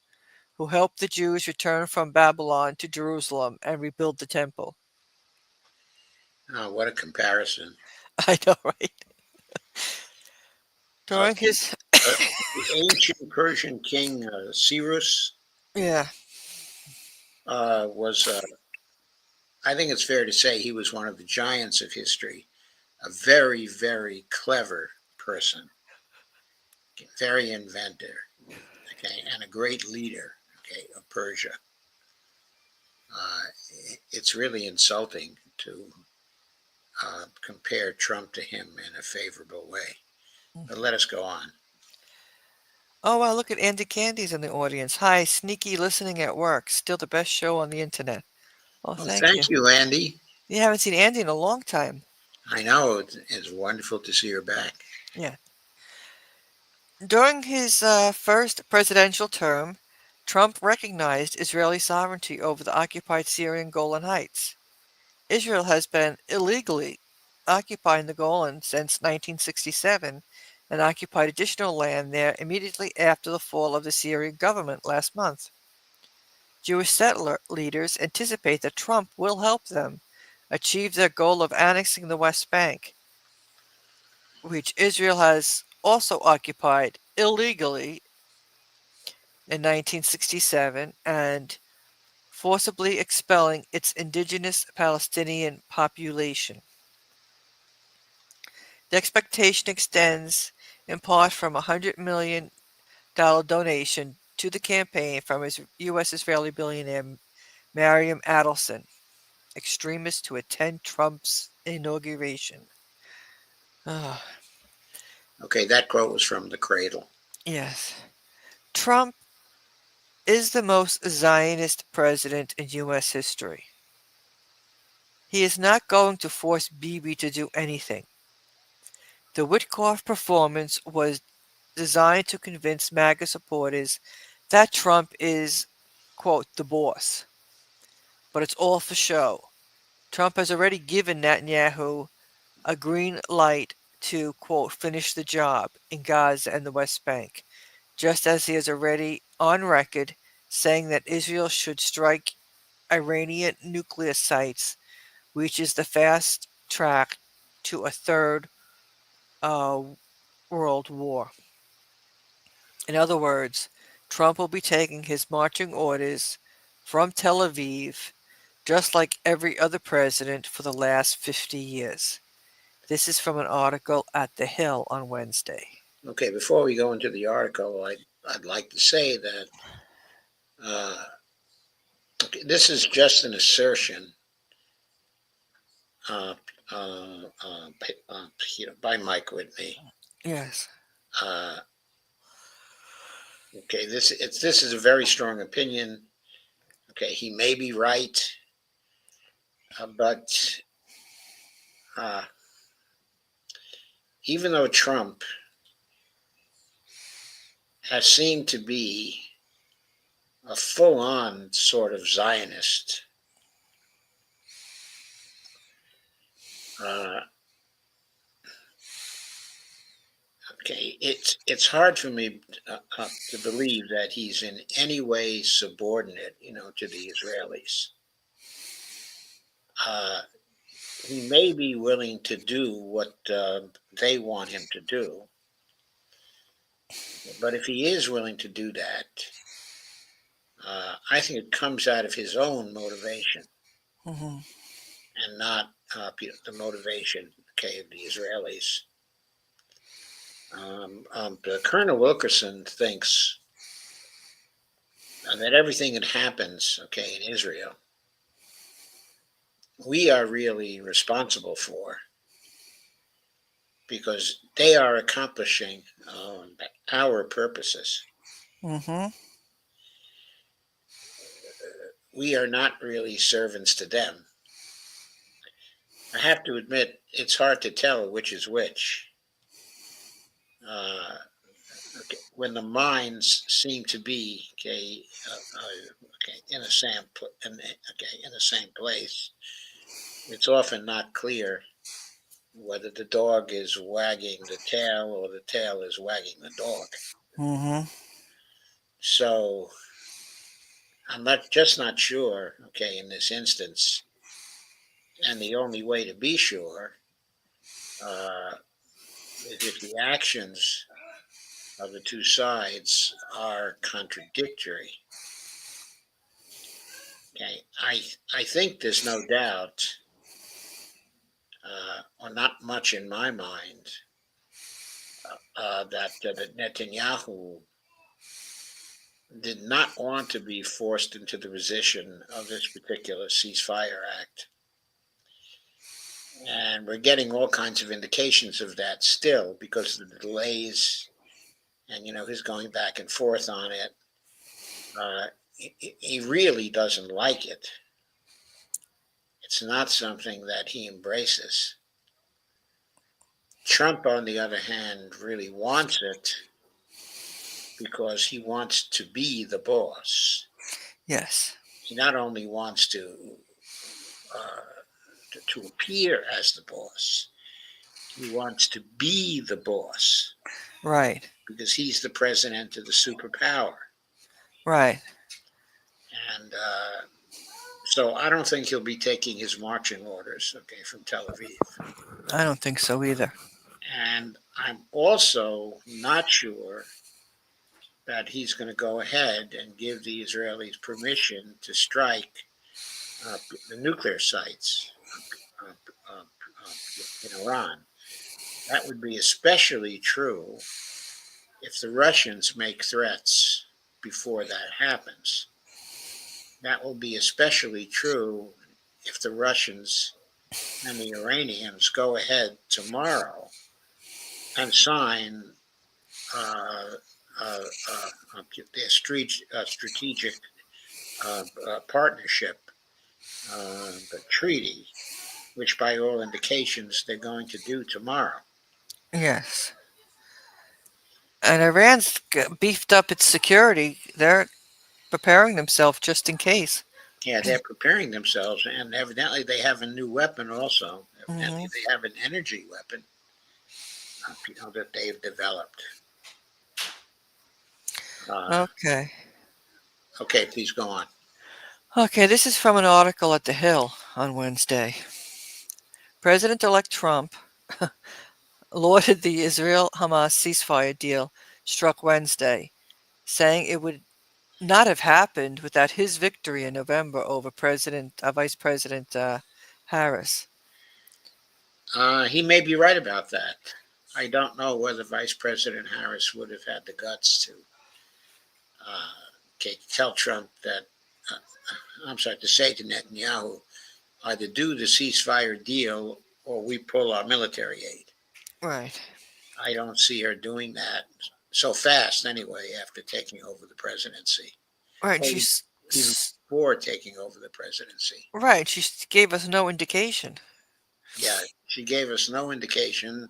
who helped the Jews return from Babylon to Jerusalem and rebuild the temple. Oh, what a comparison. I know, right? Uh, During his the ancient Persian king Cyrus yeah, was, I think it's fair to say, he was one of the giants of history. A very, very clever person, very inventor, okay, and a great leader, okay, of Persia. It's really insulting to compare Trump to him in a favorable way. But let us go on. oh wow, look at Andy Candy's in the audience. Hi, sneaky listening at work. Still the best show on the internet. Oh, Well, thank you. thank you, Andy. You haven't seen Andy in a long time. I know it's wonderful to see her back. Yeah. During his first presidential term, Trump recognized Israeli sovereignty over the occupied Syrian Golan Heights. Israel has been illegally occupying the Golan since 1967 and occupied additional land there immediately after the fall of the Syrian government last month. Jewish settler leaders anticipate that Trump will help them achieve their goal of annexing the West Bank, which Israel has also occupied illegally in 1967 and forcibly expelling its indigenous Palestinian population. The expectation extends in part from a $100 million donation to the campaign from U.S. Israeli billionaire Mariam Adelson, extremist to attend Trump's inauguration. Ah, Okay, that quote was from the Cradle. yes. Trump is the most Zionist president in U.S. history. He is not going to force Bibi to do anything. The Witkoff performance was designed to convince MAGA supporters that Trump is, quote, the boss. But it's all for show. Trump has already given Netanyahu a green light to, quote, finish the job in Gaza and the West Bank, just as he is already on record saying that Israel should strike Iranian nuclear sites, which is the fast track to a third world war. In other words, Trump will be taking his marching orders from Tel Aviv, just like every other president for the last 50 years. This is from an article at The Hill on Wednesday. Okay, before we go into the article, I'd like to say that this is just an assertion by Mike Whitney. Yes. Okay, this is a very strong opinion. Okay, he may be right, but even though Trump has seemed to be a full-on sort of Zionist, okay, it's hard for me to believe that he's in any way subordinate, to the Israelis. He may be willing to do what they want him to do, but if he is willing to do that, I think it comes out of his own motivation and not the motivation, of the Israelis. Colonel Wilkerson thinks that everything that happens, in Israel, we are really responsible for, because they are accomplishing our purposes. We are not really servants to them. I have to admit, it's hard to tell which is which. When the minds seem to be in the same place, it's often not clear whether the dog is wagging the tail or the tail is wagging the dog. So I'm not sure, in this instance, and the only way to be sure is if the actions of the two sides are contradictory. Okay, I think there's no doubt, or not much in my mind, that Netanyahu did not want to be forced into the position of this particular ceasefire act. And we're getting all kinds of indications of that still because of the delays and, his going back and forth on it. He really doesn't like it. It's not something that he embraces. Trump, on the other hand, really wants it because he wants to be the boss. Yes. He not only wants to appear as the boss, he wants to be the boss. Right. Because he's the president of the superpower. Right. And so I don't think he'll be taking his marching orders, from Tel Aviv. I don't think so either. And I'm also not sure that he's going to go ahead and give the Israelis permission to strike the nuclear sites in Iran. That would be especially true if the Russians make threats before that happens. That will be especially true if the Russians and the Iranians go ahead tomorrow and sign their strategic partnership, the treaty, which by all indications they're going to do tomorrow. Yes. And Iran's beefed up its security. They're preparing themselves just in case. Yeah, they're preparing themselves, and evidently they have a new weapon also. Evidently, Hmm. they have an energy weapon, that they've developed. Uh, Okay. okay, please go on. Okay, this is from an article at The Hill on Wednesday. President-elect Trump lauded the Israel-Hamas ceasefire deal struck Wednesday, saying it would not have happened without his victory in November over Vice President Harris. He may be right about that. I don't know whether Vice President Harris would have had the guts to tell Trump that, uh, I'm sorry, to say to Netanyahu, either do the ceasefire deal or we pull our military aid. Right. I don't see her doing that so fast anyway after taking over the presidency, Right. or even before taking over the presidency. Right. She gave us no indication. Yeah, she gave us no indication.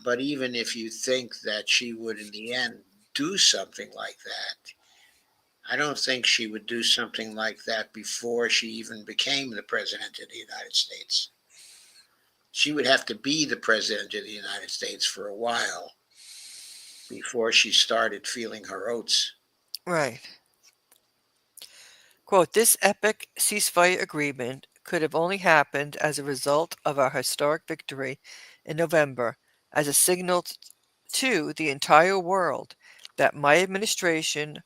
But even if you think that she would, in the end, do something like that, I don't think she would do something like that before she even became the president of the United States. She would have to be the president of the United States for a while before she started feeling her oats. Right. Quote, this epic ceasefire agreement could have only happened as a result of our historic victory in November, as a signal to the entire world that my administration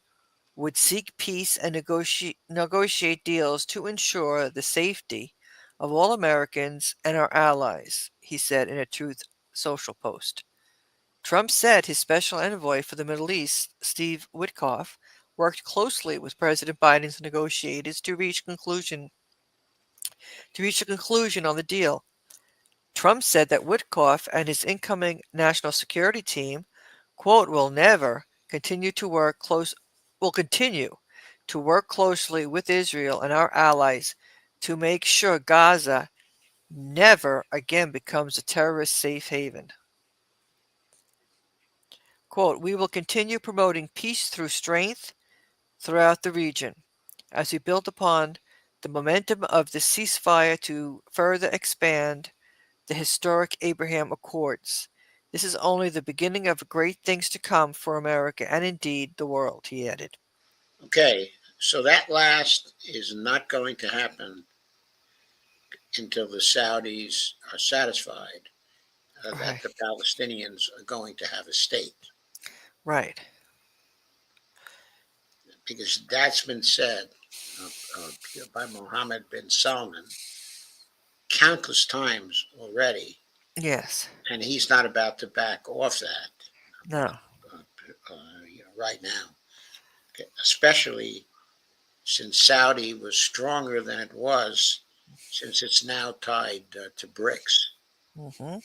would seek peace and negotiate deals to ensure the safety of all Americans and our allies, he said in a Truth Social post. Trump said his special envoy for the Middle East, Steve Witkoff, worked closely with President Biden's negotiators to reach a conclusion on the deal. Trump said that Witkoff and his incoming national security team, quote, will continue to work closely with Israel and our allies to make sure Gaza never again becomes a terrorist safe haven. Quote, we will continue promoting peace through strength throughout the region as we build upon the momentum of the ceasefire to further expand the historic Abraham Accords. This is only the beginning of great things to come for America and indeed the world, he added. Okay, so that last is not going to happen until the Saudis are satisfied that Right. the Palestinians are going to have a state, Right. because that's been said by Mohammed bin Salman countless times already, Yes. and he's not about to back off that No. right now, okay? Especially since Saudi was stronger than it was, since it's now tied to BRICS. Hmm.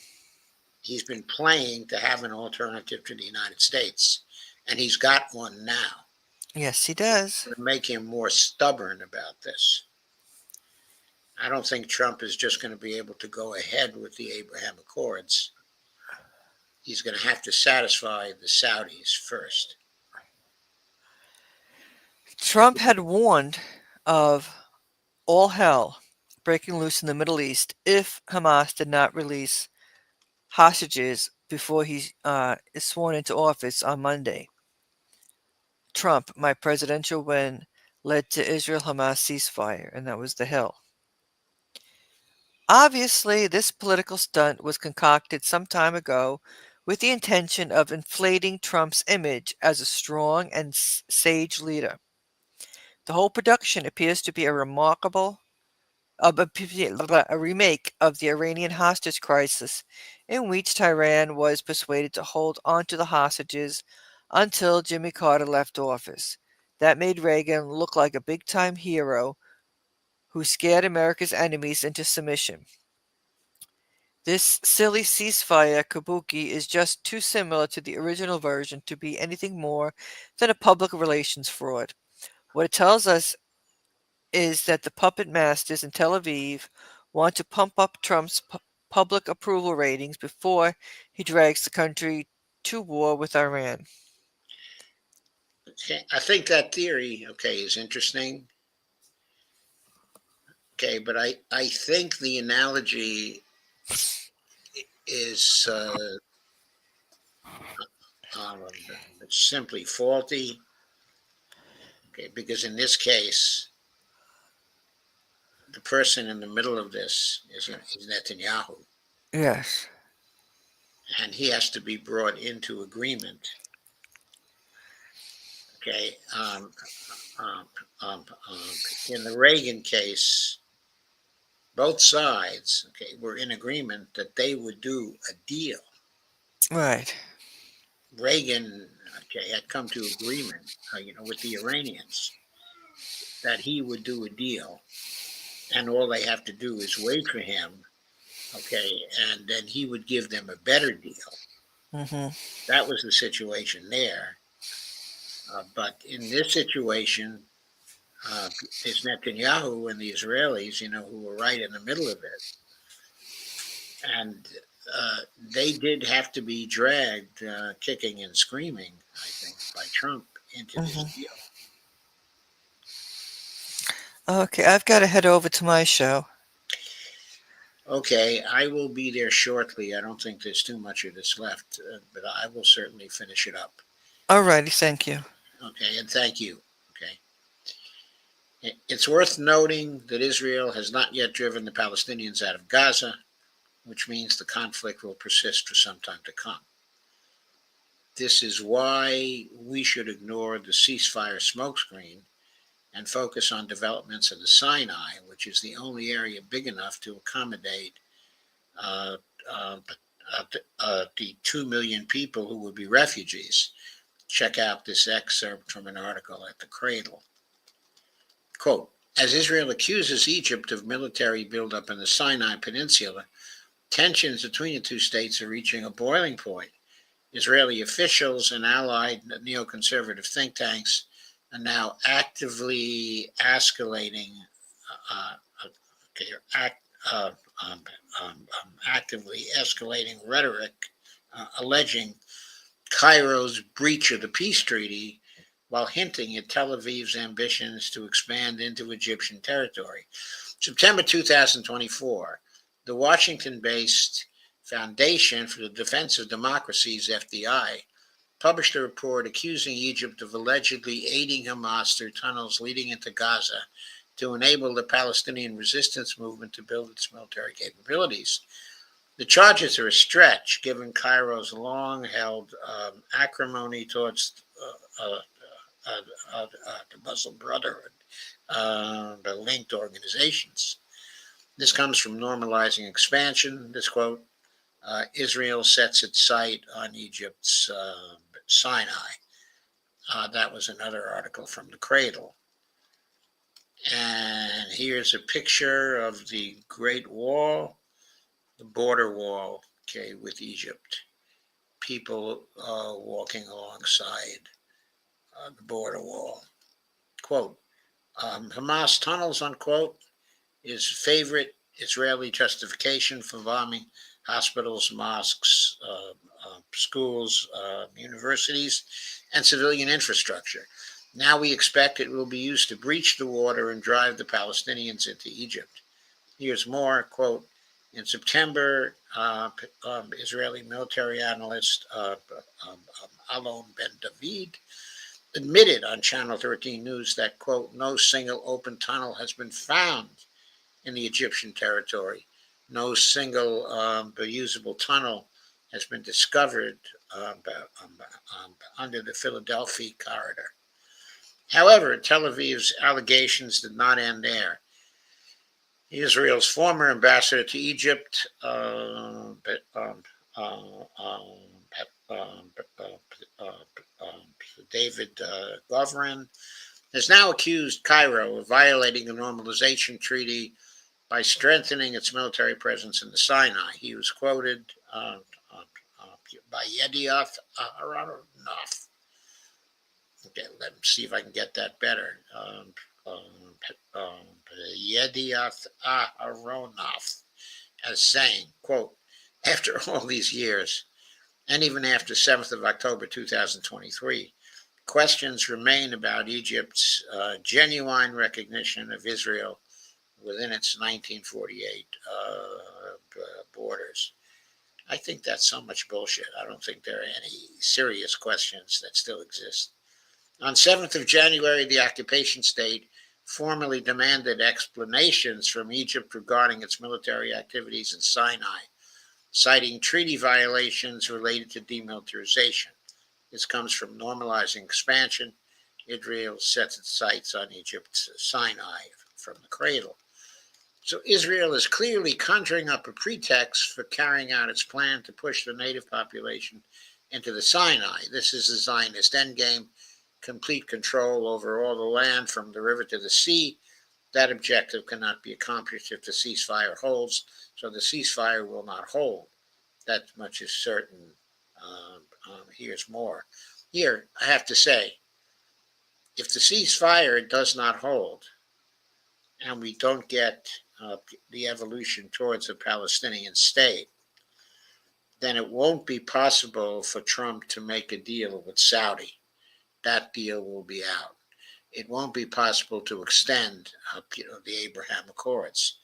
He's been playing to have an alternative to the United States, and he's got one now. Yes, he does. To make him more stubborn about this. I don't think Trump is just going to be able to go ahead with the Abraham Accords. He's going to have to satisfy the Saudis first. Trump had warned of all hell breaking loose in the Middle East if Hamas did not release hostages before he is sworn into office on Monday. Trump, my presidential win, led to Israel-Hamas ceasefire, and that was the Hill. Obviously, this political stunt was concocted some time ago with the intention of inflating Trump's image as a strong and sage leader. The whole production appears to be a remake of the Iranian hostage crisis, in which Tehran was persuaded to hold onto the hostages until Jimmy Carter left office. That made Reagan look like a big-time hero who scared America's enemies into submission. This silly ceasefire kabuki is just too similar to the original version to be anything more than a public relations fraud. What it tells us is that the puppet masters in Tel Aviv want to pump up Trump's public approval ratings before he drags the country to war with Iran. Okay. I think that theory, is interesting. Okay, but I think the analogy is um, simply faulty. Okay, because in this case, the person in the middle of this is Netanyahu, Yes. and he has to be brought into agreement. Okay, um, um, um, in the Reagan case, both sides, okay, were in agreement that they would do a deal. Right. Reagan, okay, had come to agreement, with the Iranians that he would do a deal, and all they have to do is wait for him, okay, and then he would give them a better deal. Mm-hmm. That was the situation there. But in this situation, it's Netanyahu and the Israelis, who were right in the middle of it. And they did have to be dragged, kicking and screaming, I think, by Trump into this Mm-hmm. deal. Okay, I've got to head over to my show. Okay, I will be there shortly. I don't think there's too much of this left, but I will certainly finish it up. Alrighty, thank you. Okay, and thank you. Okay. It's worth noting that Israel has not yet driven the Palestinians out of Gaza, which means the conflict will persist for some time to come. This is why we should ignore the ceasefire smokescreen and focus on developments in the Sinai, which is the only area big enough to accommodate uh, uh, the 2 million people who would be refugees. Check out this excerpt from an article at the Cradle. Quote, as Israel accuses Egypt of military buildup in the Sinai Peninsula, tensions between the two states are reaching a boiling point. Israeli officials and allied neoconservative think tanks are now actively escalating, uh, okay, uh, um, actively escalating rhetoric, alleging Cairo's breach of the peace treaty while hinting at Tel Aviv's ambitions to expand into Egyptian territory. September 2024, the Washington based Foundation for the Defense of Democracies, FDI, published a report accusing Egypt of allegedly aiding Hamas through tunnels leading into Gaza to enable the Palestinian resistance movement to build its military capabilities. The charges are a stretch, given Cairo's long-held acrimony towards the Muslim Brotherhood, the linked organizations. This comes from normalizing expansion. This quote, Israel sets its sight on Egypt's Sinai. That was another article from the Cradle. And here's a picture of the Great Wall, the border wall, okay, with Egypt. People walking alongside the border wall. Quote, Hamas tunnels, unquote, is favorite Israeli justification for bombing hospitals, mosques, schools, universities, and civilian infrastructure. Now we expect it will be used to breach the water and drive the Palestinians into Egypt. Here's more, quote, in September, Israeli military analyst Alon Ben David admitted on Channel 13 News that, quote, no single open tunnel has been found in the Egyptian territory. No single usable tunnel has been discovered under the Philadelphia corridor. However, Tel Aviv's allegations did not end there. Israel's former ambassador to Egypt, David Govrin, has now accused Cairo of violating the normalization treaty by strengthening its military presence in the Sinai. He was quoted by Yedioth Ahronoth. Okay, let me see if I can get that better. Yedioth Ahronoth as saying, quote, after all these years, and even after 7th of October 2023, questions remain about Egypt's genuine recognition of Israel within its 1948 borders. I think that's so much bullshit. I don't think there are any serious questions that still exist. On 7th of January, the occupation state formally demanded explanations from Egypt regarding its military activities in Sinai, citing treaty violations related to demilitarization. This comes from normalizing expansion. Israel sets its sights on Egypt's Sinai from the cradle. So Israel is clearly conjuring up a pretext for carrying out its plan to push the native population into the Sinai. This is the Zionist endgame, complete control over all the land from the river to the sea. That objective cannot be accomplished if the ceasefire holds, so the ceasefire will not hold. That much is certain. Here's more. Here, I have to say, if the ceasefire does not hold, and we don't get the evolution towards a Palestinian state, then it won't be possible for Trump to make a deal with Saudi. That deal will be out. It won't be possible to extend, the Abraham Accords.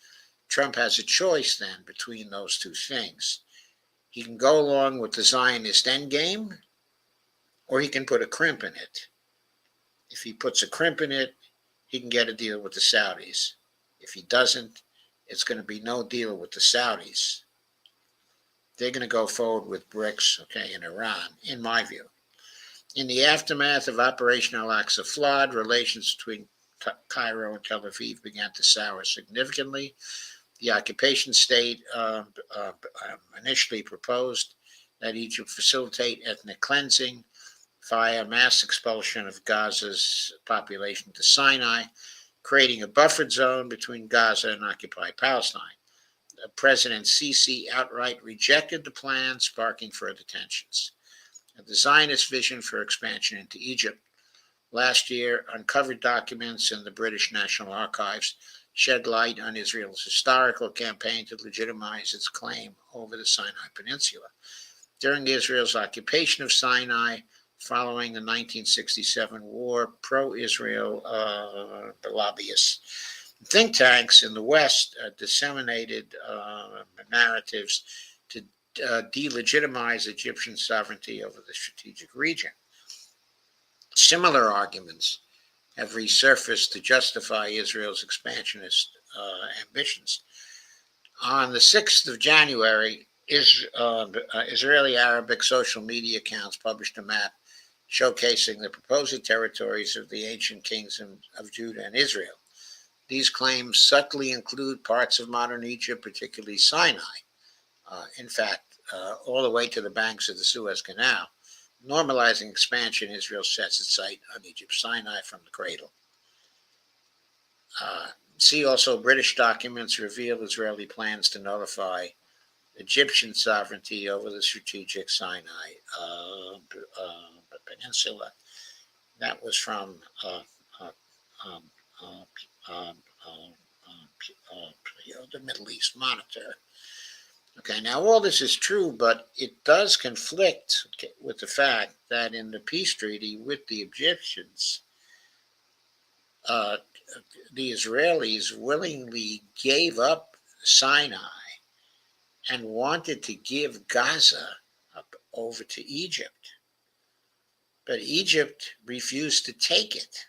Trump has a choice then between those two things. He can go along with the Zionist endgame, or he can put a crimp in it. If he puts a crimp in it, he can get a deal with the Saudis. If he doesn't, it's going to be no deal with the Saudis. They're going to go forward with BRICS, in Iran, in my view. In the aftermath of Operation Al-Aqsa Flood, relations between Cairo and Tel Aviv began to sour significantly. The occupation state initially proposed that Egypt facilitate ethnic cleansing via mass expulsion of Gaza's population to Sinai, creating a buffered zone between Gaza and occupied Palestine. President Sisi outright rejected the plan, sparking further tensions. The Zionist vision for expansion into Egypt last year uncovered documents in the British National Archives shed light on Israel's historical campaign to legitimize its claim over the Sinai Peninsula. During Israel's occupation of Sinai, following the 1967 war, pro-Israel lobbyists, think tanks in the West disseminated narratives to delegitimize Egyptian sovereignty over the strategic region. Similar arguments have resurfaced to justify Israel's expansionist ambitions. On the 6th of January, Israeli Arabic social media accounts published a map showcasing the proposed territories of the ancient kingdoms of Judah and Israel. These claims subtly include parts of modern Egypt, particularly Sinai. In fact, all the way to the banks of the Suez Canal. Normalizing expansion, Israel sets its sight on Egypt's Sinai from the cradle. See also British documents reveal Israeli plans to nullify Egyptian sovereignty over the strategic Sinai Peninsula. That was from the Middle East Monitor. Now all this is true, but it does conflict with the fact that in the peace treaty with the Egyptians, the Israelis willingly gave up Sinai and wanted to give Gaza up over to Egypt. But Egypt refused to take it.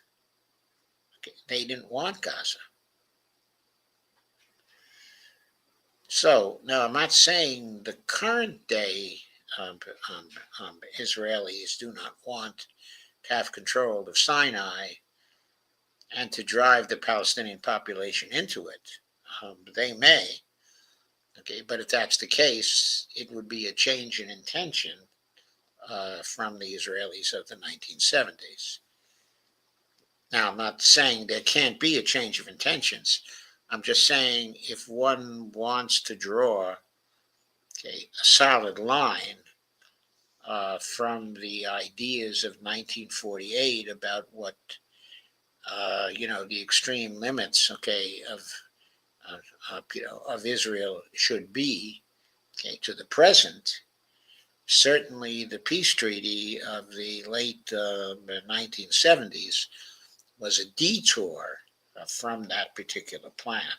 They didn't want Gaza. So, now I'm not saying the current day Israelis do not want to have control of Sinai and to drive the Palestinian population into it. They may, but if that's the case, it would be a change in intention from the Israelis of the 1970s. Now, I'm not saying there can't be a change of intentions. I'm just saying if one wants to draw a solid line from the ideas of 1948 about what the extreme limits of Israel should be to the present, certainly the peace treaty of the late 1970s was a detour from that particular plan.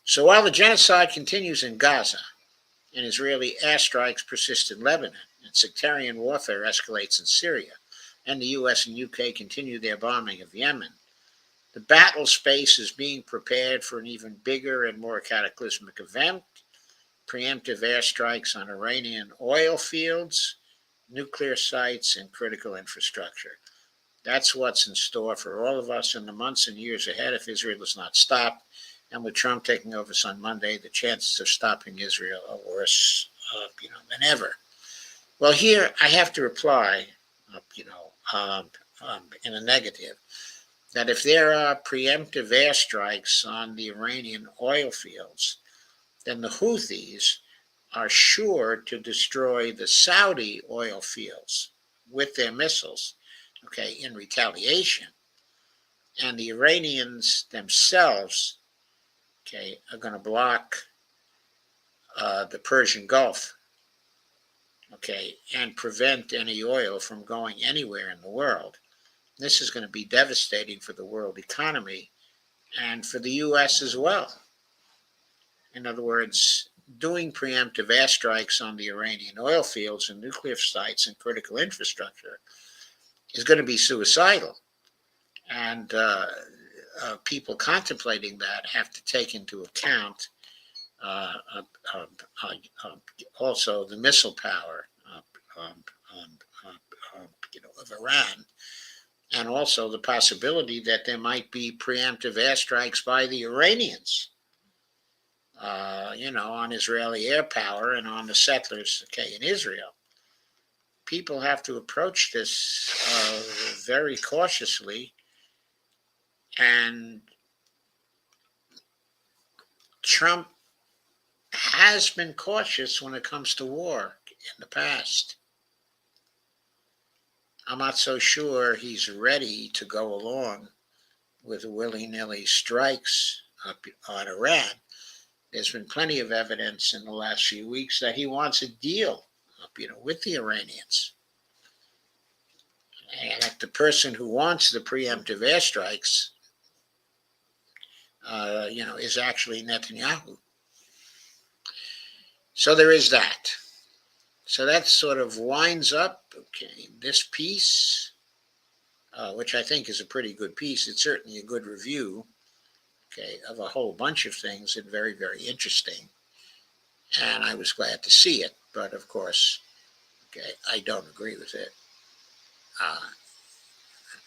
So while the genocide continues in Gaza and Israeli airstrikes persist in Lebanon and sectarian warfare escalates in Syria and the US and UK continue their bombing of Yemen, the battle space is being prepared for an even bigger and more cataclysmic event: preemptive airstrikes on Iranian oil fields, nuclear sites, and critical infrastructure. That's what's in store for all of us in the months and years ahead if Israel is not stopped. And with Trump taking office on Monday, the chances of stopping Israel are worse, than ever. Well, here I have to reply, in a negative, that if there are preemptive airstrikes on the Iranian oil fields, then the Houthis are sure to destroy the Saudi oil fields with their missiles, in retaliation. And the Iranians themselves, are going to block the Persian Gulf, and prevent any oil from going anywhere in the world. This is going to be devastating for the world economy and for the U.S. as well. In other words, doing preemptive airstrikes on the Iranian oil fields and nuclear sites and critical infrastructure is going to be suicidal. And people contemplating that have to take into account also the missile power of Iran, and also the possibility that there might be preemptive airstrikes by the Iranians, on Israeli air power and on the settlers, in Israel. People have to approach this very cautiously, and Trump has been cautious when it comes to war in the past. I'm not so sure he's ready to go along with willy-nilly strikes on Iran. There's been plenty of evidence in the last few weeks that he wants a deal, with the Iranians. And that the person who wants the preemptive airstrikes, is actually Netanyahu. So there is that. So that sort of winds up, this piece, which I think is a pretty good piece. It's certainly a good review, of a whole bunch of things, and very, very interesting. And I was glad to see it, but of course, I don't agree with it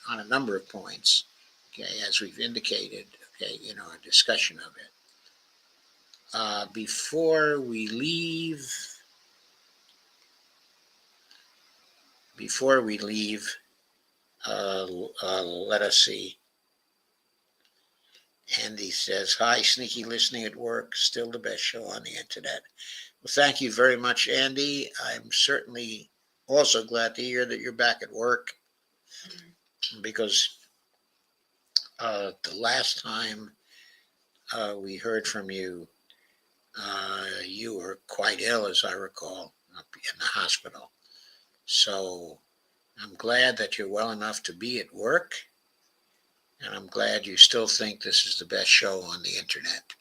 on a number of points, as we've indicated, in our discussion of it. Before we leave, let us see. Andy says, "Hi, sneaky listening at work, still the best show on the internet." Well, thank you very much, Andy. I'm certainly also glad to hear that you're back at work, because the last time we heard from you, you were quite ill, as I recall, in the hospital. So I'm glad that you're well enough to be at work, and I'm glad you still think this is the best show on the internet.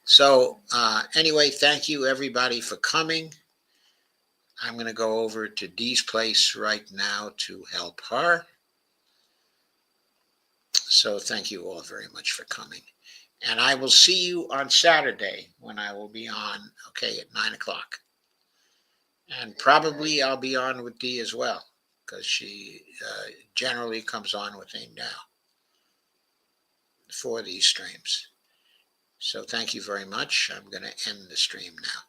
So anyway, thank you everybody for coming. I'm going to go over to Dee's place right now to help her. So thank you all very much for coming. And I will see you on Saturday when I will be on, at 9 o'clock. And probably I'll be on with Dee as well, because she generally comes on with me now for these streams. So thank you very much. I'm going to end the stream now.